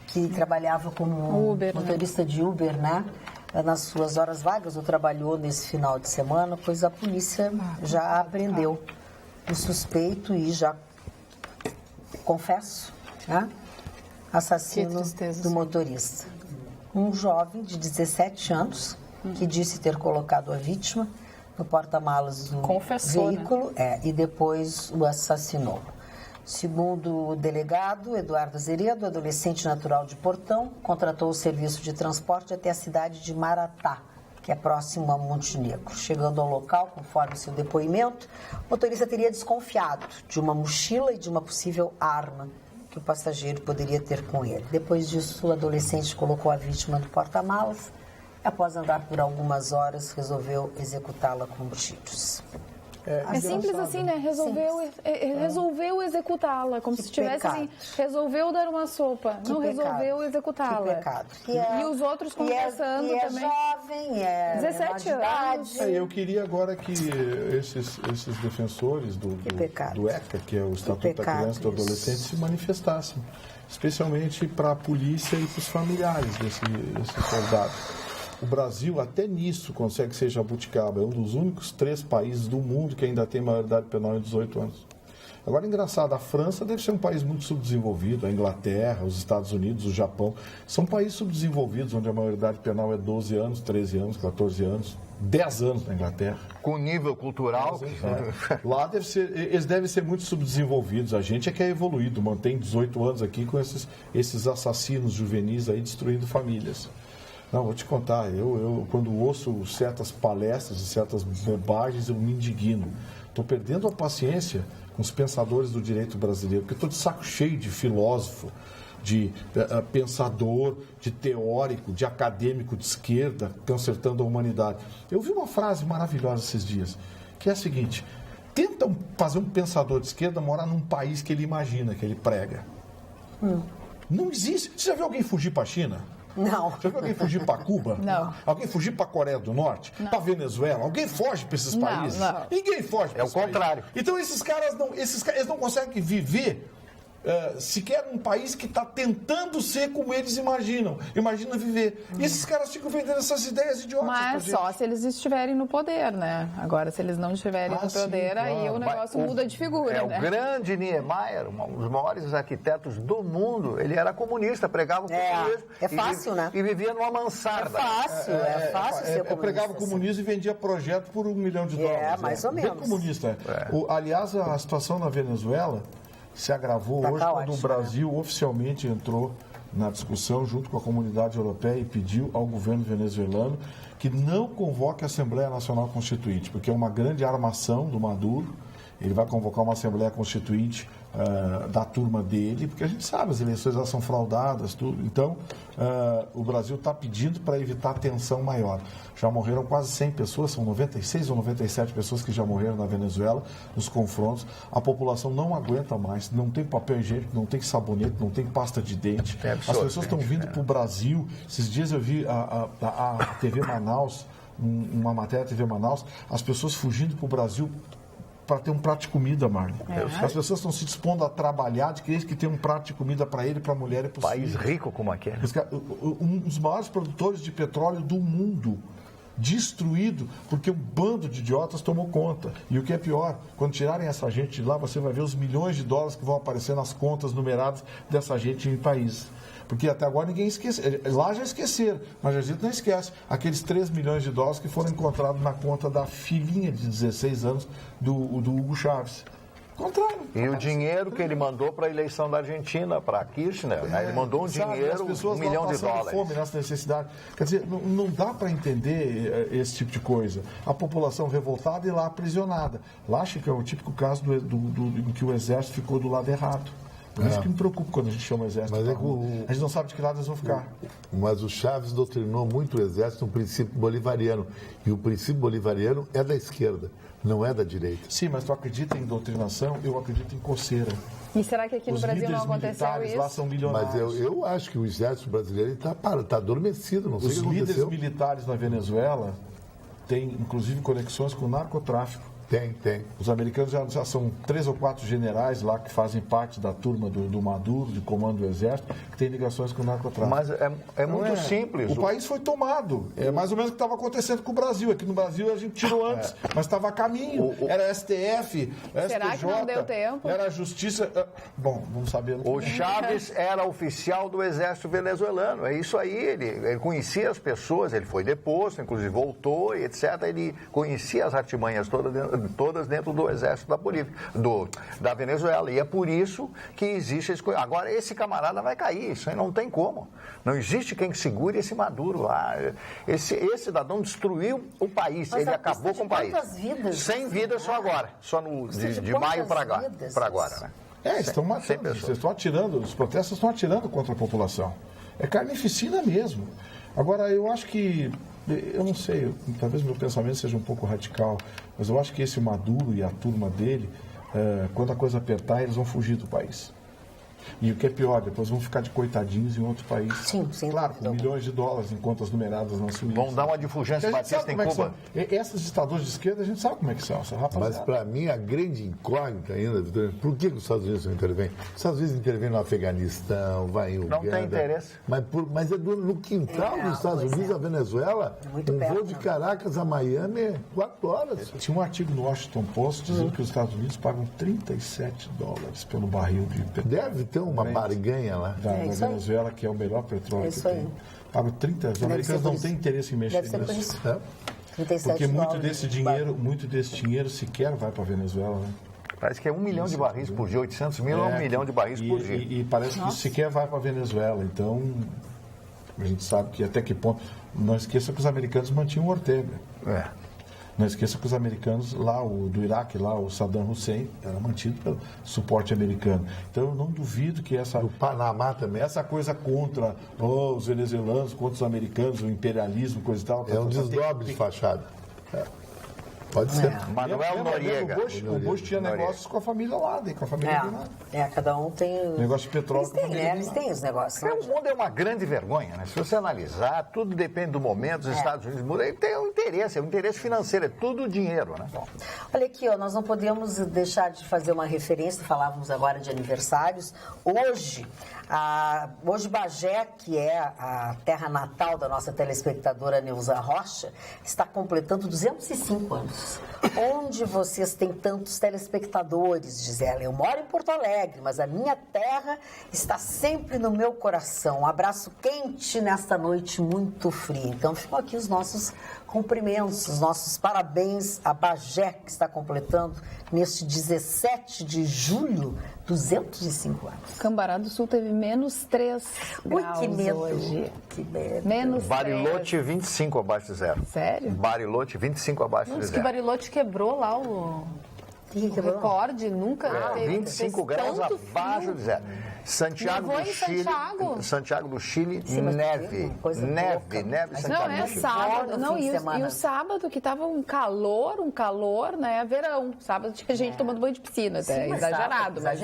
que trabalhava como motorista de Uber, né? Nas suas horas vagas, ou trabalhou nesse final de semana, pois a polícia já apreendeu o suspeito e já, confesso, né? Assassino do motorista. Um jovem de 17 anos que disse ter colocado a vítima no porta-malas do veículo, e depois o assassinou. Segundo o delegado Eduardo Azeredo, adolescente natural de Portão, contratou o serviço de transporte até a cidade de Maratá, que é próximo a Montenegro. Chegando ao local, conforme seu depoimento, o motorista teria desconfiado de uma mochila e de uma possível arma que o passageiro poderia ter com ele. Depois disso, o adolescente colocou a vítima no porta-malas e, após andar por algumas horas, resolveu executá-la com tiros. É simples assim, né? Resolveu executá-la, como se tivesse assim, resolveu dar uma sopa, não resolveu executá-la. Que pecado. E os outros confessando também. Jovem, 17 anos. Eu queria agora que esses defensores do ECA, que é o Estatuto da Criança e do Adolescente, se manifestassem, especialmente para a polícia e para os familiares desse soldado. O Brasil, até nisso, consegue ser jabuticaba. É um dos únicos 3 países do mundo que ainda tem maioridade penal em 18 anos. Agora, engraçado, a França deve ser um país muito subdesenvolvido, a Inglaterra, os Estados Unidos, o Japão. São países subdesenvolvidos, onde a maioridade penal é 12 anos, 13 anos, 14 anos, 10 anos na Inglaterra. Com nível cultural. Lá eles devem ser muito subdesenvolvidos. A gente é que é evoluído, mantém 18 anos aqui com esses assassinos juvenis aí destruindo famílias. Não, vou te contar, eu quando ouço certas palestras e certas bobagens, eu me indigno. Estou perdendo a paciência com os pensadores do direito brasileiro, porque estou de saco cheio de filósofo, de pensador, de teórico, de acadêmico de esquerda, consertando a humanidade. Eu vi uma frase maravilhosa esses dias, que é a seguinte: tentam fazer um pensador de esquerda morar num país que ele imagina, que ele prega. Não existe. Você já viu alguém fugir para a China? Não. Já viu alguém fugir para Cuba? Não. Alguém fugir para a Coreia do Norte? Para Venezuela? Alguém foge para esses países? Não. Ninguém foge para esses países. É o contrário. Então esses caras eles não conseguem viver sequer um país que está tentando ser como eles imaginam viver. E esses caras ficam vendendo essas ideias idiotas. Mas só se eles estiverem no poder, né? Agora, se eles não estiverem no poder, aí o negócio muda de figura, né? O grande Niemeyer, um dos maiores arquitetos do mundo, ele era comunista, pregava o comunismo. É fácil, né? E vivia numa mansarda. É fácil ser comunista. Pregava o comunismo e vendia projeto por $1 milhão. Mais ou menos. Bem comunista. Aliás, a situação na Venezuela se agravou hoje quando o Brasil oficialmente entrou na discussão junto com a comunidade europeia e pediu ao governo venezuelano que não convoque a Assembleia Nacional Constituinte, porque é uma grande armação do Maduro. Ele vai convocar uma Assembleia Constituinte da turma dele, porque a gente sabe, as eleições elas são fraudadas, tudo. Então, o Brasil está pedindo para evitar tensão maior. Já morreram quase 100 pessoas, são 96 ou 97 pessoas que já morreram na Venezuela, nos confrontos. A população não aguenta mais, não tem papel higiênico, não tem sabonete, não tem pasta de dente. As pessoas estão vindo para o Brasil. Esses dias eu vi a TV Manaus, uma matéria da TV Manaus, as pessoas fugindo para o Brasil para ter um prato de comida, Marlon. As pessoas estão se dispondo a trabalhar de que tem um prato de comida para ele, para a mulher e para os filhos. País rico como aquele. Um dos maiores produtores de petróleo do mundo, destruído porque um bando de idiotas tomou conta. E o que é pior, quando tirarem essa gente de lá, você vai ver os milhões de dólares que vão aparecer nas contas numeradas dessa gente em país. Porque até agora ninguém esquece. Lá já esqueceram, mas a gente não esquece. Aqueles 3 milhões de dólares que foram encontrados na conta da filhinha de 16 anos do Hugo Chávez. Contrário. E o dinheiro que ele mandou para a eleição da Argentina, para Kirchner, né? Ele mandou um dinheiro, $1 milhão. Fome, nessa necessidade. Quer dizer, não dá para entender esse tipo de coisa. A população revoltada e lá aprisionada. Lá, Chico, é o típico caso em que o exército ficou do lado errado. Por isso que me preocupa quando a gente chama o exército. Mas a gente não sabe de que lado eles vão ficar. Mas o Chaves doutrinou muito o exército no princípio bolivariano. E o princípio bolivariano é da esquerda, não é da direita. Sim, mas tu acredita em doutrinação? Eu acredito em coceira. E será que aqui no Brasil não aconteceu isso? Lá são milionários. Mas eu acho que o exército brasileiro está adormecido, não sei o que aconteceu. Os líderes militares na Venezuela têm, inclusive, conexões com o narcotráfico. Tem. Os americanos já são 3 ou 4 generais lá que fazem parte da turma do Maduro, de comando do exército, que tem ligações com o narcotráfico. Mas é muito simples. O país foi tomado. É mais ou menos o que estava acontecendo com o Brasil. Aqui no Brasil a gente tirou antes, mas estava a caminho. Era STF, Será STJ, que não deu tempo? Era a Justiça. Bom, vamos saber. O Chaves era oficial do exército venezuelano. É isso aí. Ele conhecia as pessoas, ele foi deposto, inclusive voltou e etc. Ele conhecia as artimanhas todas dentro do exército da Bolívia, da Venezuela. E é por isso que existe esse... Agora, esse camarada vai cair. Isso aí não tem como. Não existe quem segure esse Maduro lá. Esse cidadão destruiu o país. Mas ele acabou com o país. Vidas? 100 vidas só agora. Só de maio para agora, né? Estão matando, vocês estão atirando, os protestos estão atirando contra a população. É carnificina mesmo. Agora, eu acho que, eu não sei, talvez meu pensamento seja um pouco radical, mas eu acho que esse Maduro e a turma dele, quando a coisa apertar, eles vão fugir do país. E o que é pior, depois vão ficar de coitadinhos em outro país. Sim. Claro, com milhões de dólares em contas numeradas na Suíça. Vão dar uma de Fulgêncio Batista em Cuba. Esses ditadores de esquerda, a gente sabe como é que são, Mas para mim, a grande incógnita ainda, Vitor, por que os Estados Unidos não intervêm? Os Estados Unidos intervêm no Afeganistão, vai em Uganda. Não tem interesse. Mas é no quintal dos Estados Unidos, a Venezuela, voo de Caracas a Miami, 4 horas. Tinha um artigo no Washington Post dizendo que os Estados Unidos pagam $37 pelo barril de petróleo. Deve ter uma barganha lá. Da Venezuela, que é o melhor petróleo que tem. Paga 30. Os americanos não têm interesse em mexer nisso. Porque muito desse dinheiro sequer vai para a Venezuela, né? Parece que é 1 milhão de barris por dia, 800 mil a 1 milhão de barris por dia. E parece que sequer vai para a Venezuela. Então, a gente sabe que até que ponto... Não esqueça que os americanos mantinham o Ortega. Não esqueça que os americanos lá, do Iraque, lá, o Saddam Hussein, era mantido pelo suporte americano. Então, eu não duvido que do Panamá também. Essa coisa contra os venezuelanos, contra os americanos, o imperialismo, coisa e tal. É um desdobre de fachada. Pode ser. Manuel Noriega. O Bush tinha negócios com a família lá, com a família lá. Cada um tem... Negócio de petróleo. Eles têm os negócios. O mundo é uma grande vergonha, né? Se você analisar, tudo depende do momento, os Estados Unidos mudam, ele tem um interesse financeiro, é tudo dinheiro, né? Bom. Olha aqui, nós não podemos deixar de fazer uma referência, falávamos agora de aniversários. Hoje Bagé, que é a terra natal da nossa telespectadora Neuza Rocha, está completando 205 anos. Onde vocês têm tantos telespectadores, diz ela. Eu moro em Porto Alegre, mas a minha terra está sempre no meu coração. Um abraço quente nesta noite muito fria. Então ficam aqui os nossos cumprimentos, os nossos parabéns a Bagé, que está completando neste 17 de julho, 205 anos. Cambará do Sul teve menos 3 graus que medo. Hoje. Que medo. Menos Bariloche, 25 abaixo de zero. Sério? Bariloche, 25 abaixo de zero. Que Bariloche quebrou lá o recorde, nunca teve 25 graus abaixo de zero. Santiago do Chile. Santiago do Chile, neve. Neve em Santiago do Chile. Sábado. E o sábado que estava um calor, né? Verão. Sábado tinha gente tomando banho de piscina, até. Exagerado, mas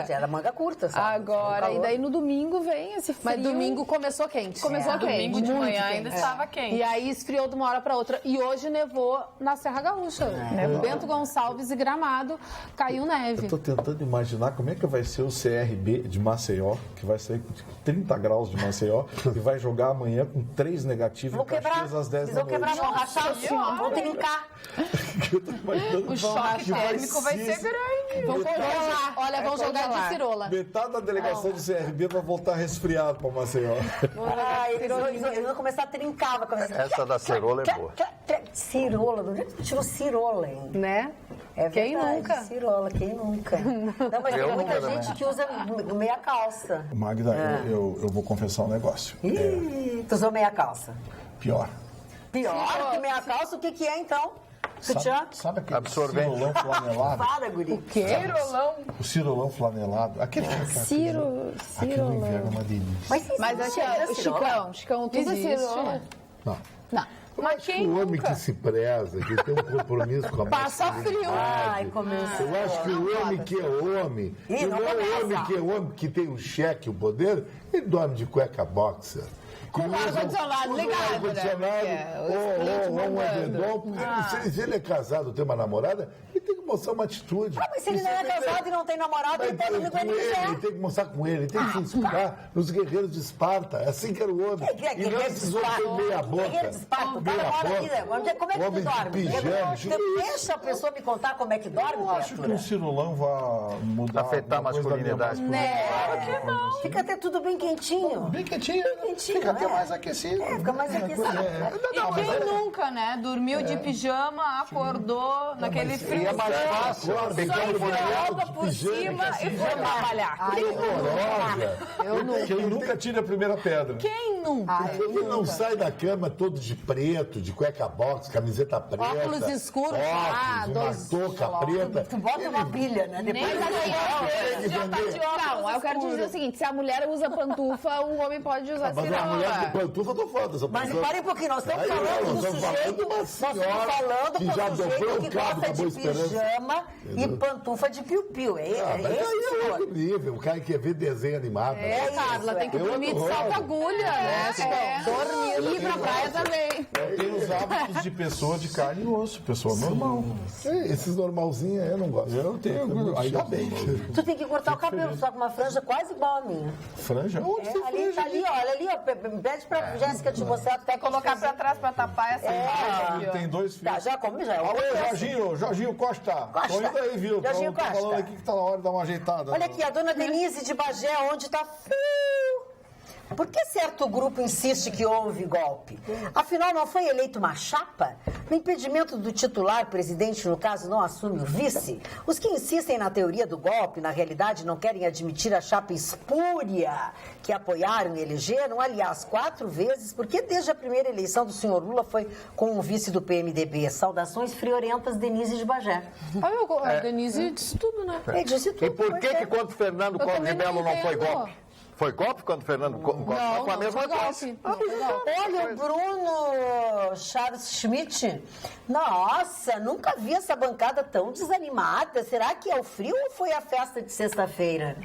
era manga curta, sabe? Agora, e daí no domingo vem esse frio. Mas domingo começou quente. Domingo de manhã ainda estava quente. E aí esfriou de uma hora para outra. E hoje nevou na Serra Gaúcha. Bento Gonçalves e Gramado, caiu neve. Eu estou tentando imaginar como é que vai ser o CRB de Maceió, que vai sair com 30 graus de Maceió e vai jogar amanhã com 3 negativos em Caxias às 10 da noite. Vão quebrar, vão rachar assim, vão trincar. O choque térmico vai ser grande. Olha, vão jogar de cirola. Metade da delegação do CRB vai voltar resfriado para Maceió. Eles vão começar a trincar. Essa da cirola é boa. Cirola, onde é que tu tirou cirola, hein? Né? É Quem verdade, nunca? Cirola, quem nunca? Não, mas tem muita gente que usa meia calça. Magda, eu vou confessar um negócio. Ih, tu usou meia calça. Pior. Pior que meia calça, o que é então? Sutiã? Sabe aquele Absorvente. cirolão flanelado? Para, guri. O quê? O cirolão flanelado. Aquele que aqui no inverno é uma delícia. Mas aqui, ó, Chicão, tu usa cirola? Não. Mas quem O homem nunca? que se preza, que tem um compromisso com a Passa frio. Ai, começou. Eu acho que o homem que é homem, e não é o homem que é homem, que tem o cheque, o poder, ele dorme de cueca boxer. Com o ar-condicionado ligado, né? Ou um edredom. Se ele é casado, tem uma namorada, ele tem que mostrar uma atitude. Mas se ele não é casado e não tem namorado, ele pode dormir com ele Ele quiser. tem que mostrar com ele, ele tem que se inspirar nos guerreiros de Esparta. É assim que era o homem. E não esses outros que meia boca. Guerreiro de Esparta, o cara Meia mora boca. aqui, como é que tu Homem de dorme? pijama. Deixa a pessoa me contar como é que dorme, Eu acho que criatura. o cirolão vai mudar. Afetar a alguma coisa da minha masculinidade. Fica até tudo bem quentinho. Bem quietinho, Quentinho, fica até é. mais aquecido. Fica mais aquecido. E quem nunca, né? Dormiu de pijama, acordou naquele frio. E é mais fácil. Pegar um roupa por cima e foi trabalhar. Quem nunca tira a primeira pedra? Quem nunca? Ele não sai da cama todo de preto, de cueca box, camiseta preta. Óculos escuros, óculos, uma touca preta. Tu bota uma pilha, né? Depois Não, eu quero te dizer o seguinte, se a mulher usa pantufa, o homem pode usar Mas a mulher de cirola. pantufa, eu tô foda. essa Mas pessoa. parem um pouquinho, nós estamos Aí, falando nós do estamos falando sujeito, de uma nós estamos senhora falando que já do dobrou sujeito o que cabo da gosta Boa de Esperança. pijama e pantufa de piu-piu. Mas Esse aí é senhor. outro nível. O cara que quer ver desenho animado. É, Carla, tem que Eu dormir de adoro. salto-agulha, né? Dormir. E ir pra praia também. Tem os hábitos de pessoa de carne e osso, pessoa normal. Esses normalzinhos aí eu não gosto. Eu tenho, ainda bem. Tu tem que cortar o cabelo, só com uma franja quase igual a minha. Franja? Onde É, tem ali, franja? tá ali, ó, olha ali, ó. Pede pra Jéssica te mostrar até Colocar pra trás pra tapar essa imagem aqui, ó. Tem dois filhos. Tá, já come, já é Alô, uma Jorginho Costa. Costa. Tô indo aí, viu? Jorginho Tô falando Costa. aqui que tá na hora de dar uma ajeitada. Olha aqui, a dona Denise de Bagé, onde tá frio. Por que certo grupo insiste que houve golpe? Afinal, não foi eleito uma chapa? No impedimento do titular, presidente, no caso, não assume o vice? Os que insistem na teoria do golpe, na realidade, não querem admitir a chapa espúria que apoiaram e elegeram, aliás, 4 vezes, porque desde a primeira eleição do senhor Lula foi com o vice do PMDB. Saudações friorentas, Denise de Bagé. A Denise disse tudo, né? Ele disse tudo. E por que pois é. quando Fernando Collor de também não Mello não foi entendo. golpe? Foi golpe quando Fernando Collor? Foi a mesma coisa. Olha, o Bruno Charles Schmidt. Nossa, nunca vi essa bancada tão desanimada. Será que é o frio ou foi a festa de sexta-feira?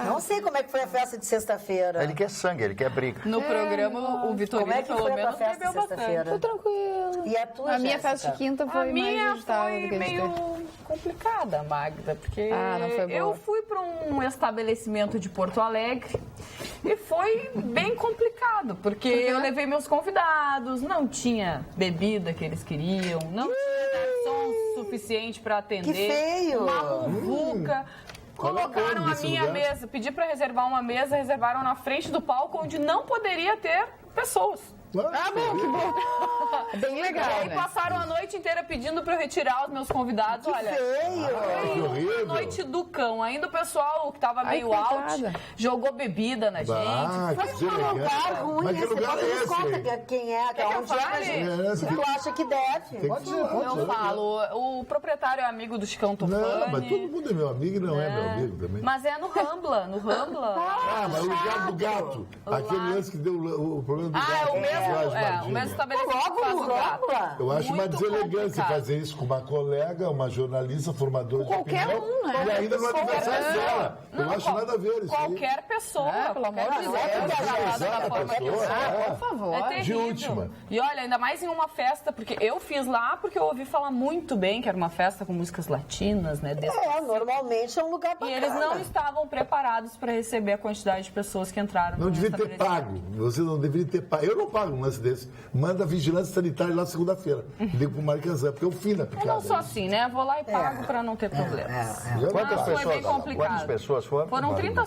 Não sei como é que foi a festa de sexta-feira. Ele quer sangue, ele quer briga. No programa, o Vitorino, Como é que pelo foi a tua menos, festa bebeu de bastante. sexta-feira? Foi tranquilo. E a tua, A minha Jéssica? festa de quinta A foi mais minha agitada do foi que a gente meio teve. complicada, Magda, porque Não foi boa. eu fui para um estabelecimento de Porto Alegre e foi bem complicado, porque eu levei meus convidados, não tinha bebida que eles queriam, não tinha garçom suficiente para atender. Que feio! Uma muvuca. Colocaram a minha mesa, pedi para reservar uma mesa, reservaram na frente do palco onde não poderia ter pessoas. Ah, bom, que bom. Bem legal, E aí né? passaram a noite inteira pedindo para eu retirar os meus convidados. Olha, Que horrível. noite do cão. Ainda o pessoal que tava Ai, meio out coitada. jogou bebida na gente. Que Lugar ruim, Mas que você lugar bota é nos esse? conta quem é, que eu onde é, fale? se tu acha que deve. Eu falo, o proprietário é amigo do Chicão Tufani. Não, mas todo mundo é meu amigo e não é meu amigo também. Mas é no Rambla, Mas o lugar do gato. Aquele lance que deu o problema do gato. Ah, é o mesmo, Lá de Varginha. estabelecimento que Logo faz no o gato. Rambla. Eu acho uma Muito deselegância complicado. fazer isso com uma colega, uma jornalista, formadora de qualquer opinião. um, né? E ainda no Qualquer aniversário pessoa. dela. Eu Não, acho nada a ver isso aí. Qualquer pessoa. Pelo amor de Deus. Por favor. É terrível. De última. E olha, ainda mais em uma festa, porque eu fiz lá porque eu ouvi falar muito bem que era uma festa com músicas latinas, né? Normalmente é um lugar E bacana. eles não estavam preparados para receber a quantidade de pessoas que entraram Não no devia ter estabelecimento. pago. Você não deveria ter pago. Eu não pago paga um lance desse. Manda a vigilância sanitária lá segunda-feira. Liga pro Maricanzan, porque é o fim da picada. Eu não sou assim, né? Vou lá e pago para não ter problemas. Quantas Foi bem complicado. Quantas pessoas foram? Foram 30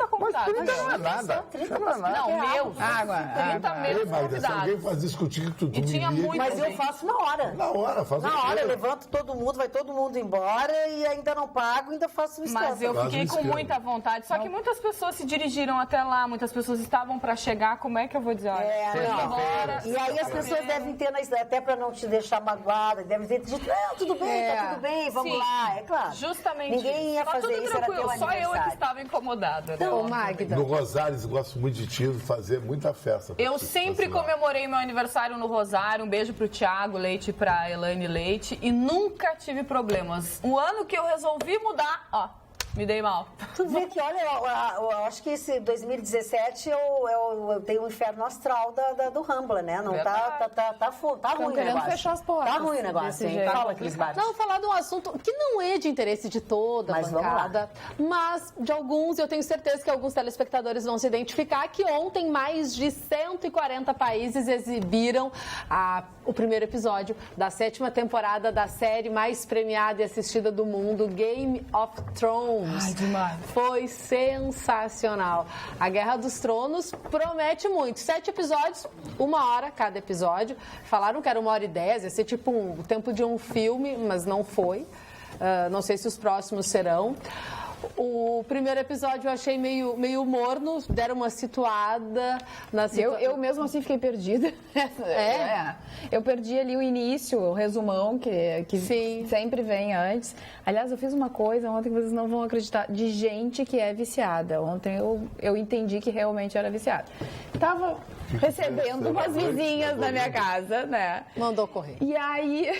convidados. 30 não é nada. 30 Não, meus. 30 meus Magda, se alguém convidados. faz discutir tudo, E tinha muito. Mas eu faço na hora. Na hora, faz Na hora, eu eu levanto todo mundo, vai todo mundo embora e ainda não pago, ainda faço um escândalo. Mas eu fiquei com muita vontade. Só que muitas pessoas se dirigiram até lá, muitas pessoas estavam para chegar. Como é que eu vou dizer? Olha, fui embora. E aí as pessoas devem ter, até para não te deixar magoada, devem ter dito, não, tudo bem, tá tudo bem, vamos Sim. lá. É claro. Justamente. Ninguém ia Tá fazer tudo isso, era tranquilo, teu só eu é que aniversário. estava incomodada. Né? Ô, Magda. No Rosales, gosto muito de ti, fazer muita festa. Eu sempre comemorei meu aniversário no Rosário. Um beijo pro Thiago Leite e pra Elaine Leite. E nunca tive problemas. O ano que eu resolvi mudar, ó, me dei mal. Tu vê que, olha, eu acho que esse 2017 eu tenho um inferno astral do Rambla, né? Não tá ruim o querendo negócio. fechar as portas. Tá ruim o negócio, Desse hein? jeito. Fala, Cris Barros. Não, falar de um assunto que não é de interesse de toda a Mas vamos bancada, mas de alguns, eu tenho certeza que alguns telespectadores vão se identificar, que ontem mais de 140 países exibiram o primeiro episódio da 7ª temporada da série mais premiada e assistida do mundo, Game of Thrones. Ai, demais. Foi sensacional. A Guerra dos Tronos promete muito. 7 episódios, 1 hora cada episódio. Falaram que era 1h10, ia ser tipo o tempo de um filme, mas não foi. Não sei se os próximos serão. O primeiro episódio eu achei meio morno, deram uma situada na situação. Eu mesmo assim fiquei perdida. Eu perdi ali o início, o resumão, que Sim. sempre vem antes. Aliás, eu fiz uma coisa ontem que vocês não vão acreditar, de gente que é viciada. Ontem eu entendi que realmente era viciada. Tava recebendo umas vizinhas na minha casa, né? Mandou correr. E aí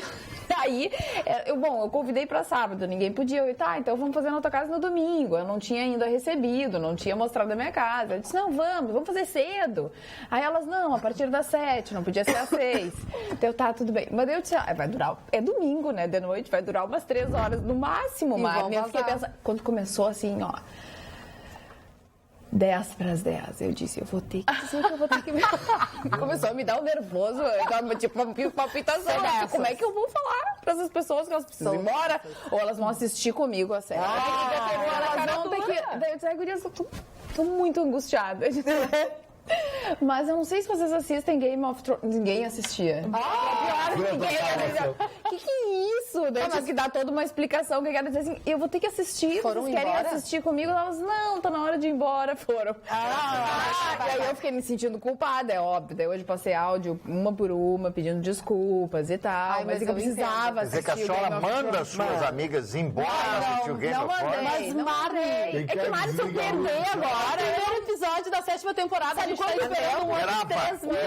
eu convidei para sábado, ninguém podia. Eu disse, então vamos fazer na tua casa no domingo. Eu não tinha ainda recebido, não tinha mostrado a minha casa. Eu disse, não, vamos fazer cedo. Aí elas, não, a partir das 7, não podia ser às 6. Então, tá, tudo bem. Mas eu disse, vai durar, é domingo, né, de noite, vai durar umas 3 horas no máximo, Márcia. Eu fiquei pensando, quando começou assim, 10 para as 10. Eu disse, eu vou ter que dizer que eu vou ter que... Começou a me dar um nervoso, tipo, uma palpitação. Como é que eu vou falar para essas pessoas que elas precisam ir embora? Ou elas vão assistir comigo a série? Elas vão ter que... Daí eu disse, gurias, eu tô muito angustiada. Mas eu não sei se vocês assistem Game of Thrones. Ninguém assistia. Ninguém assistia. Que é isso? Daí eu tive que dar toda uma explicação. Que eu quero dizer assim, eu vou ter que assistir. Foram vocês querem embora? assistir comigo? Elas, não, tá na hora de ir embora. Foram. E aí eu fiquei me sentindo culpada, é óbvio. Daí hoje passei áudio uma por uma, pedindo desculpas e tal. Mas eu precisava Quer dizer assistir. que a senhora manda suas amigas embora assistir o Game of Thrones? Mas Mari, é que Mari, se eu perder agora... Primeiro episódio da 7ª temporada, a gente tá esperando um ano e 3 meses.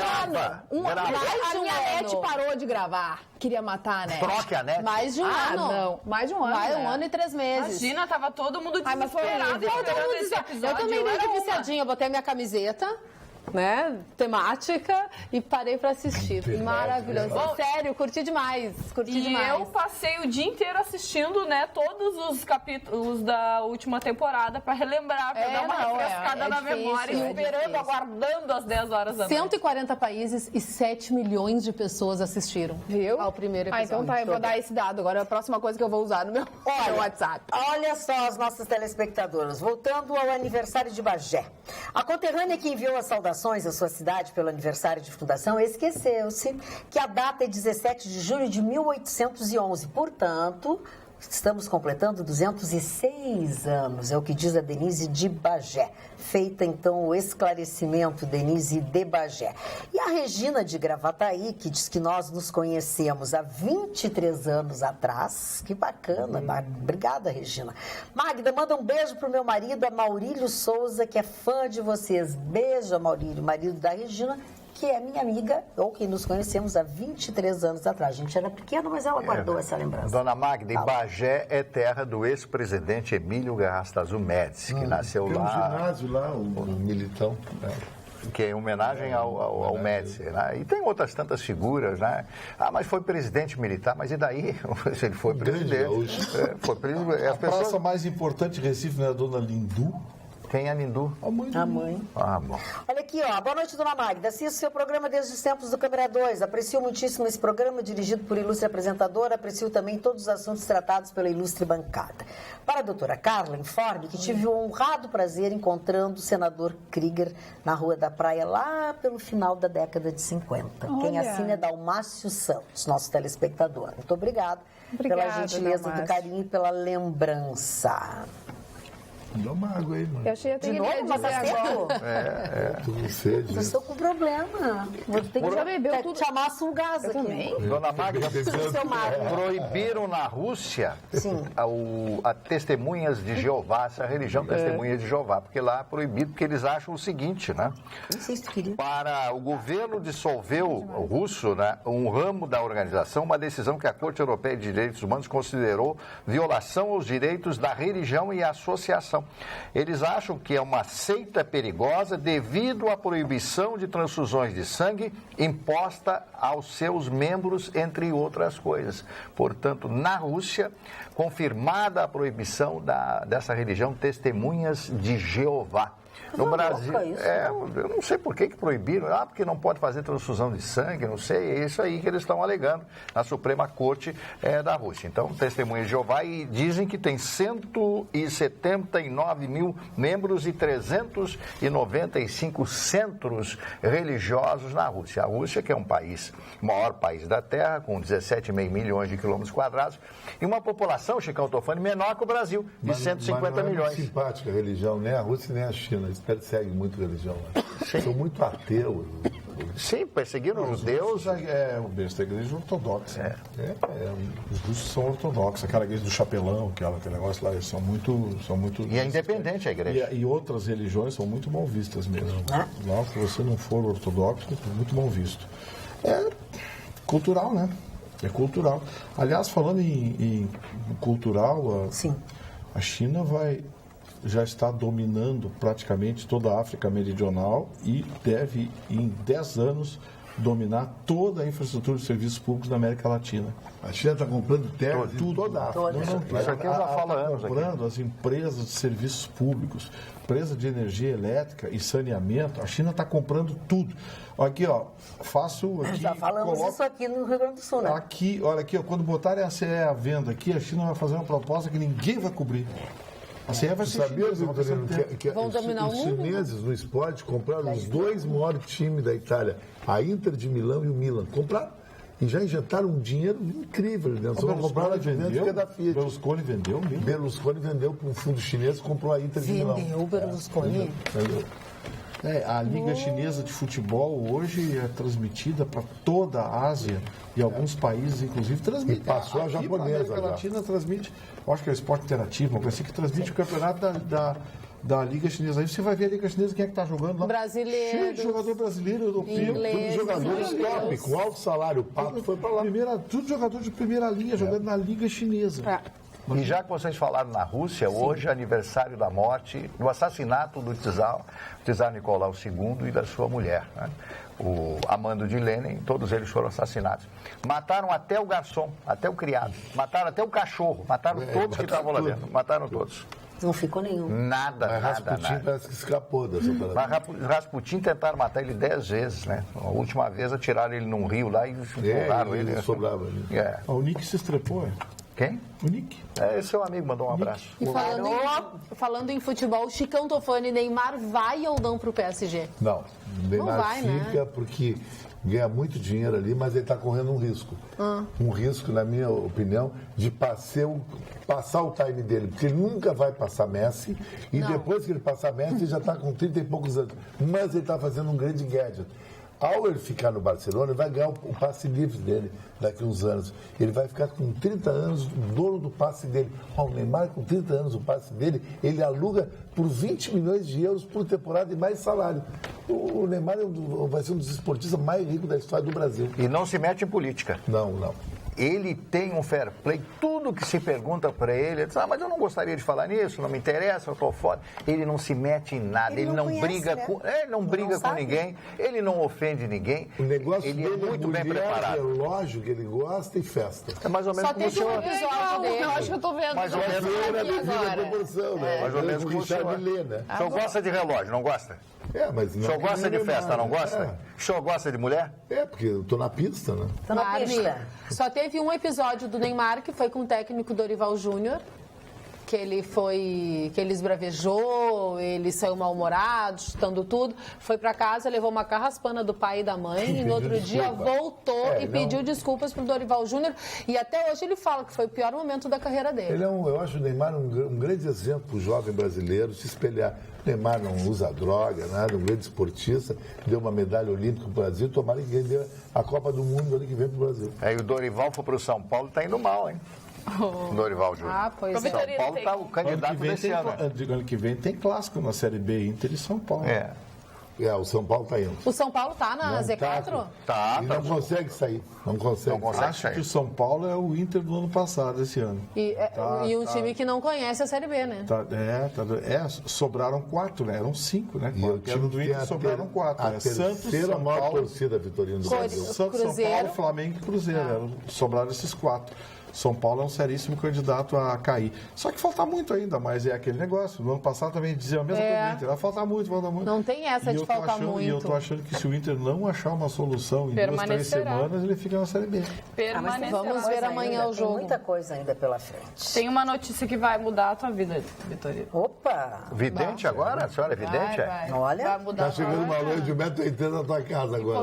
A minha net parou de gravar. Queria matar a net. Troque a net. Mais de um ano. Não, mais de um ano. Um ano e 3 meses. Imagina, tava todo mundo mas foi desesperado horrível. esperando esse episódio. Eu também dei era de uma. viciadinha, eu botei a minha camiseta, né, temática, e parei pra assistir. Maravilhoso. Sério, curti demais. E eu passei o dia inteiro assistindo, né, todos os capítulos da última temporada pra relembrar, pra dar uma refrescada na difícil, memória, esperando, aguardando as 10 horas da noite. 140 países e 7 milhões de pessoas assistiram. Viu? Ao primeiro episódio. Então tá, eu vou dar esse dado. Agora é a próxima coisa que eu vou usar no meu WhatsApp. Olha só as nossas telespectadoras. Voltando ao aniversário de Bagé. A conterrânea que enviou as saudações à sua cidade pelo aniversário de fundação esqueceu-se que a data é 17 de julho de 1811. Portanto, estamos completando 206 anos, é o que diz a Denise de Bagé. Feita, então, o esclarecimento, Denise de Bagé. E a Regina de Gravataí, que diz que nós nos conhecemos há 23 anos atrás. Que bacana. Obrigada, Regina. Magda, manda um beijo pro meu marido, a Maurílio Souza, que é fã de vocês. Beijo, Maurílio, marido da Regina, que é minha amiga, ou que nos conhecemos há 23 anos atrás. A gente era pequeno, mas ela guardou essa lembrança. Dona Magda, e Bagé é terra do ex-presidente Emílio Garrastazu Médici, que nasceu Tem um lá. ginásio lá, o Militão. Que é em homenagem ao Médici, né? E tem outras tantas figuras, né? Mas foi presidente militar, mas e daí? Ele foi presidente. Foi presidente. A praça mais importante de Recife não é a Dona Lindu? Quem é a Nindu? A mãe. Ah, bom. Olha aqui, ó. Boa noite, dona Magda. Assisto seu programa desde os tempos do Câmera 2. Aprecio muitíssimo esse programa, dirigido por ilustre apresentadora. Aprecio também todos os assuntos tratados pela ilustre bancada. Para a doutora Carla, informe que tive o honrado prazer encontrando o senador Krieger na Rua da Praia, lá pelo final da década de 50. Olha. Quem assina é Dalmácio Santos, nosso telespectador. Muito obrigada pela Obrigada, gentileza do Dalmácio. carinho e pela lembrança. Dá uma água aí, mano. Eu achei até De que ele ia novo, mas dizer tá agora. seco? Tô com sede. Eu né? estou com problema. Vou ter que Já bebeu tudo? chamar um gás Eu aqui. também. Dona Magda, Seu Mário. proibiram na Rússia Sim. a Testemunhas de Jeová, essa religião Testemunhas de Jeová, porque lá é proibido, porque eles acham o seguinte, né? Não sei se tu queria. Para o governo dissolveu o russo, né, um ramo da organização, uma decisão que a Corte Europeia de Direitos Humanos considerou violação aos direitos da religião e associação. Eles acham que é uma seita perigosa devido à proibição de transfusões de sangue imposta aos seus membros, entre outras coisas. Portanto, na Rússia, confirmada a proibição dessa religião Testemunhas de Jeová. No Uma Brasil, louca isso, eu não sei por que proibiram. Porque não pode fazer transfusão de sangue, não sei. É isso aí que eles estão alegando na Suprema Corte da Rússia. Então, Testemunhas de Jeová, e dizem que tem 179 mil membros e 395 centros religiosos na Rússia. A Rússia, que é um país, o maior país da Terra, com 17,5 milhões de quilômetros quadrados, e uma população, Chicão Tofani, menor que o Brasil, de 150 mas não é milhões. muito simpática a religião, nem a Rússia nem a China. Eles perseguem muito a religião lá. São muito ateus. Sim, perseguiram os judeus. É o besta, a igreja ortodoxa. Os russos são ortodoxos. Aquela igreja do chapelão, aquele negócio lá, eles são muito. E é independente a igreja. E outras religiões são muito mal vistas mesmo. Lá, se você não for ortodoxo, é muito mal visto. É cultural, né? É cultural. Aliás, falando em cultural, Sim. a China já está dominando praticamente toda a África Meridional e deve, em 10 anos, dominar toda a infraestrutura de serviços públicos da América Latina. A China está comprando terra em toda a África. Isso aqui eu já falo há anos Está comprando as empresas de serviços públicos, empresa de energia elétrica e saneamento. A China está comprando tudo. Aqui, ó, faço aqui... Já falamos isso aqui no Rio Grande do Sul, né? Aqui, olha aqui, ó, quando botarem a CE à venda aqui, a China vai fazer uma proposta que ninguém vai cobrir. A CE vai ser Sabia, chinesa, vai ser Vitorino, que Vão dominar os o mundo, chineses no esporte compraram os dois maiores times da Itália, a Inter de Milão e o Milan. Compraram e já injetaram um dinheiro incrível dentro. Só não compraram a Juventus, que é da Fiat. Berlusconi vendeu mesmo. Berlusconi vendeu para um fundo chinês, comprou a Inter de Milão. Vendeu o Berlusconi. Vendeu. A Liga Chinesa de Futebol hoje é transmitida para toda a Ásia e alguns países, inclusive, transmite. E passou a Aqui, japonesa pra América já. Latina transmite, eu acho que é o Esporte Interativo, uma coisa assim, que transmite o campeonato da Liga Chinesa. Aí você vai ver a Liga Chinesa, quem é que está jogando lá? Brasileiro. Cheio de jogador brasileiro, europeu. Inglês. Todos jogadores top, com alto salário. O Pato foi para lá. Tudo jogador de primeira linha, jogando na Liga Chinesa. E já que vocês falaram na Rússia, hoje é aniversário da morte, do assassinato do Tsar Nicolau II e da sua mulher, né? O Armando de Lenin, todos eles foram assassinados. Mataram até o garçom, até o criado, mataram até o cachorro, mataram todos que estavam lá dentro, mataram todos. Não ficou nenhum. Nada, Mas nada, Rasputin nada. parece que escapou dessa parada. Mas Rasputin tentaram matar ele 10 vezes, né? A última vez atiraram ele num rio lá e empurraram ele. Ele sobrava ali. É. O Nick se estrepou, Quem? O Nick. Seu amigo mandou um abraço. E falando em futebol, Chicão Tofani, Neymar vai ou não pro PSG? Não, o Neymar vai, né? fica porque ganha muito dinheiro ali, mas ele está correndo um risco. Um risco, na minha opinião, de passar o time dele, porque ele nunca vai passar Messi, e depois que ele passar Messi, ele já está com 30 e poucos anos. Mas ele está fazendo um grande gadget. Ao ele ficar no Barcelona, ele vai ganhar o passe livre dele daqui a uns anos. Ele vai ficar com 30 anos dono do passe dele. O Neymar, com 30 anos, o passe dele, ele aluga por 20 milhões de euros por temporada e mais salário. O Neymar vai ser um dos esportistas mais ricos da história do Brasil. E não se mete em política. Não. Ele tem um fair play, tudo que se pergunta para ele diz, mas eu não gostaria de falar nisso, não me interessa, eu estou fora. Ele não se mete em nada, ele não conhece, briga, né? ele não briga com sabe. ninguém, ele não ofende ninguém. O negócio ele é dele muito bem preparado. relógio que ele gosta e festa. É mais ou menos Só como o teve um senhor. episódio dele. Eu acho que eu tô vendo. Mais ou já menos. aqui Devida a agora. proporção, né? Mais ou menos o como o Richard senhor. Lê, né? O senhor gosta de relógio, não gosta? Mas O senhor gosta de festa, não gosta? É. O senhor gosta de mulher? Porque eu tô na pista, né? Tá na Marli, pista. só teve um episódio do Neymar que foi com o técnico Dorival Júnior, que ele esbravejou, ele saiu mal-humorado, chutando tudo, foi pra casa, levou uma carraspana do pai e da mãe e no outro dia voltou e pediu desculpas pro Dorival Júnior e até hoje ele fala que foi o pior momento da carreira dele. Ele eu acho o Neymar um grande exemplo para o jovem brasileiro se espelhar. O Neymar não usa droga, nada, um grande esportista, deu uma medalha olímpica pro Brasil, tomara que ele dê a Copa do Mundo ali que vem pro Brasil. Aí o Dorival foi pro São Paulo, tá indo mal, hein? O Dorival Júnior. Ah, pois São é. Paulo tá o candidato desse ano. Ano que vem tem clássico na Série B, Inter e São Paulo. O São Paulo tá indo. O São Paulo tá na Z4? Tá. E não consegue sair. Não consegue. Acho que o São Paulo é o Inter do ano passado, esse ano. E um time que não conhece a Série B, né? Sobraram 4, né? Eram 5, né? E o Queda do time Inter sobraram 4. A terceira maior torcida, Vitorino, do Brasil. Santos, São Cruzeiro. Paulo, Flamengo e Cruzeiro. Sobraram esses 4. São Paulo é um seríssimo candidato a cair. Só que falta muito ainda, mas é aquele negócio. No ano passado também dizia a mesma coisa do Inter. Vai faltar muito, falta muito. Não tem essa de faltar muito. E eu tô achando que se o Inter não achar uma solução em 2, 3 semanas, ele fica na Série B. Vamos ver amanhã o jogo. Tem muita coisa ainda pela frente. Tem uma notícia que vai mudar a tua vida, Vitorino. Opa! Vidente agora? A senhora é vidente? Vai. Olha, Vai mudar Tá chegando a uma tua loja de vida. 1,80 m na tua casa agora.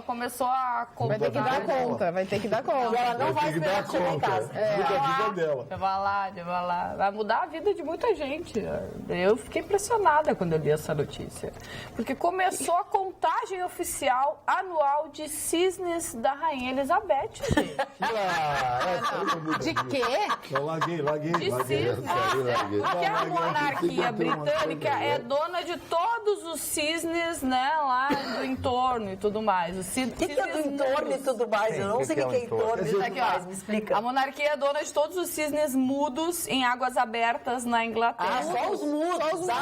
Começou a Vai ter que dar conta, vai ter que dar conta. ela não vai esperar chegar em casa. Fica a vida dela. Vai lá. Vai mudar a vida de muita gente. Eu fiquei impressionada quando eu li essa notícia. Porque começou a contagem oficial anual de cisnes da Rainha Elizabeth, gente. De quê? Eu larguei. De cisnes. Porque a monarquia britânica é dona de todos os cisnes, né, lá do entorno e tudo mais. O que é do entorno e tudo mais? Eu não sei o que é entorno e tudo mais. Me explica. A monarquia é dona de todos os cisnes mudos em águas abertas na Inglaterra. Só os mudos. Não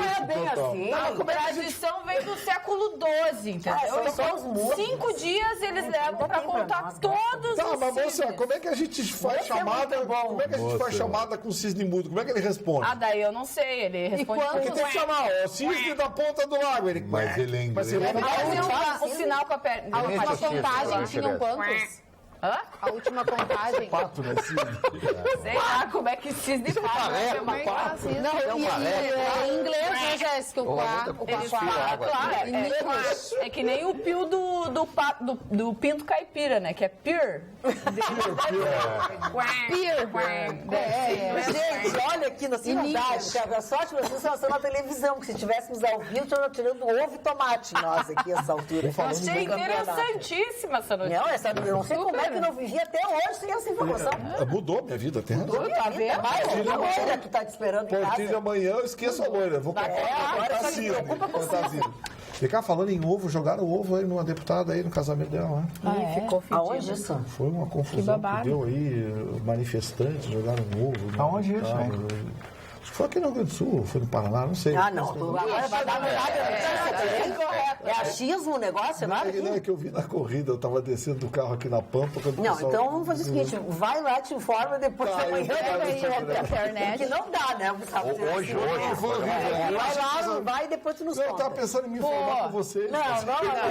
é bem assim. A tradição vem do século XII, entendeu? São só os mudos. 5 dias eles levam pra contar todos Tá, os mas moça, cisnes. como é que a gente faz Esse é chamada? muito bom. Como é que a gente faz chamada com o cisne mudo? Como é que ele responde? Daí eu não sei, ele responde... Porque tem que chamar, ó, o cisne da ponta do lago. Ele... Mas ele é inglês. Mas ele não Fazer um sinal com a perna. A última Esse contagem cisne, tinham né? quantos? A última contagem. pato, né, cisne? Sei lá como é que cisne fala. Não, e em inglês, né, Jéssica? O Eles falam, claro, é que nem o pio do pinto caipira, né? Que é pir. Gente, olha aqui na cidade. A sorte de vocês só na televisão, porque se estivéssemos ao vivo, estaríamos tirando ovo e tomate nós aqui nessa altura. Eu achei interessantíssima essa notícia. Não, eu não sei como é que eu não vivi até hoje sem essa informação. Mudou minha vida, tem razão. Tá vendo? Mais uma loira que tá te esperando em A partir de casa. amanhã eu esqueço a loira. Vou agora só se preocupa com fantasia. Ficar falando em ovo, jogaram ovo aí numa deputada aí no casamento dela, né? Ficou fedido. Aonde isso? Foi uma confusão que deu aí, manifestantes jogaram ovo. Aonde isso, hein? Acho que foi aqui no Rio Grande do Sul, foi no Paraná, não sei. Agora vai dar é achismo o negócio, nada aqui? Não, é que eu vi na corrida, eu tava descendo do carro aqui na Pampa. Quando o Não, pessoal... então vamos fazer o seguinte, vai lá, te informa, depois Tá, amanhã eu a gente vou entra na internet. Porque não dá, né? Hoje foi horrível. Vai lá, vai e depois tu nos Eu tava conta. pensando em me informar com vocês. Não,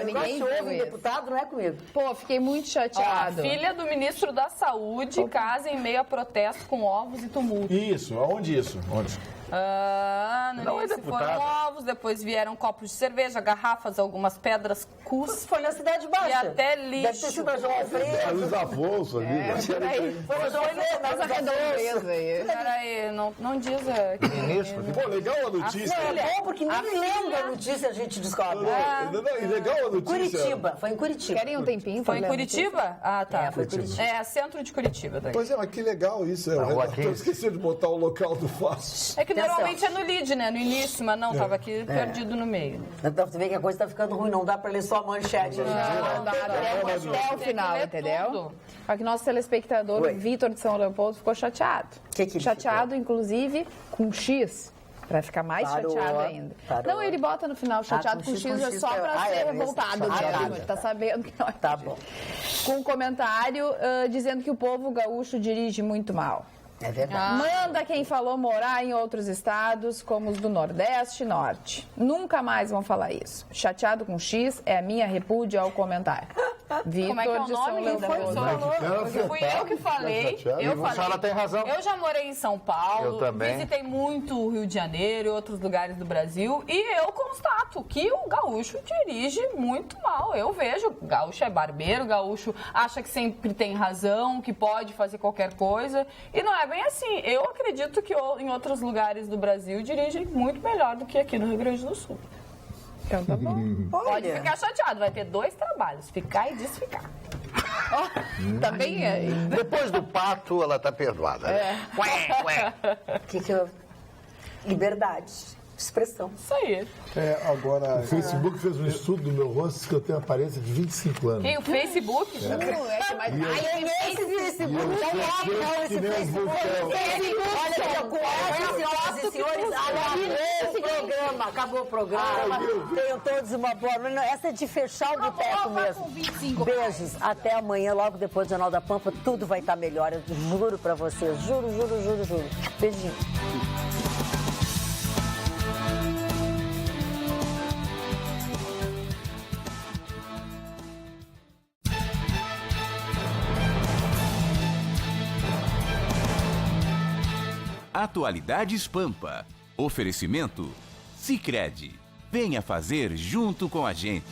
ninguém ouve viu isso. deputado, não é comigo. Pô, fiquei muito A chateado. filha do ministro da Saúde casa em meio a protesto com ovos e tumulto. Isso, aonde isso? Onde? No Não é início deputada. foram ovos, depois vieram copos de cerveja, garrafas, algumas pedras, cus. Foi na Cidade Baixa. E até Deve lixo. ter sido na João É Alfredo. Luiz Afonso ali, né? Foi na João Alfredo, na Casa redondeza aí. Peraí, não diz que... Ministro? Pô, legal a notícia. Não, é bom porque nem lendo a notícia a gente descobre. Não, legal a notícia. Curitiba, foi em Curitiba. Querem um tempinho? Foi em pra ler a Curitiba? Ah, tá. Foi Curitiba. Centro de Curitiba. Daí. Pois é, mas que legal isso. Na Rua Eu 15. esqueci de botar o local do Fácil. É que atenção. normalmente é no lead, né? No início, mas não, tava aqui perdido no meio. Então, você vê que a coisa tá ficando ruim, não dá pra ler só a manchete. Não dá até o final, ler entendeu? tudo. Só que nosso telespectador, Oi. Vitor de São Leopoldo, ficou chateado. Que ele chateado, inclusive, com X. Pra ficar mais Parou, chateado ainda. parou. Não, ele bota no final, chateado com X é só pra ser revoltado. chateado. Ele tá sabendo que não é. Tá bom. Com um comentário dizendo que o povo gaúcho dirige muito mal. É verdade. Manda quem falou morar em outros estados, como os do Nordeste e Norte. Nunca mais vão falar isso. Chateado com X é a minha repúdia ao comentário. Vitor Como é que é o de São nome? Quem foi que Leopoldo. falou? Fui eu que falei. E a senhora tem razão. Eu já morei em São Paulo. Eu também. Visitei muito o Rio de Janeiro e outros lugares do Brasil. E eu constato que o gaúcho dirige muito mal. Eu vejo. Gaúcho é barbeiro, gaúcho acha que sempre tem razão, que pode fazer qualquer coisa. E não é bem assim. Eu acredito que em outros lugares do Brasil dirigem muito melhor do que aqui no Rio Grande do Sul. Então tá bom. Pode ficar chateado, vai ter 2 trabalhos, ficar e desficar. Também é. Depois do pato, ela tá perdoada. Né? Que eu... Liberdade. Expressão. Isso aí. Agora, O Facebook fez um estudo do meu rosto diz que eu tenho aparência de 25 anos. Quem? O Facebook? Esse Facebook. Que nem um vulcão. Olha, com essa, senhoras e senhores, acabou o programa. Acabou o programa. Tenham todos uma boa noite. Essa é de fechar o boteco mesmo. Beijos. Até amanhã, logo depois do Jornal da Pampa. Tudo vai estar melhor. Eu juro pra vocês. Juro, juro, juro, juro. Beijinho. Atualidades Pampa. Oferecimento Sicredi. Venha fazer junto com a gente.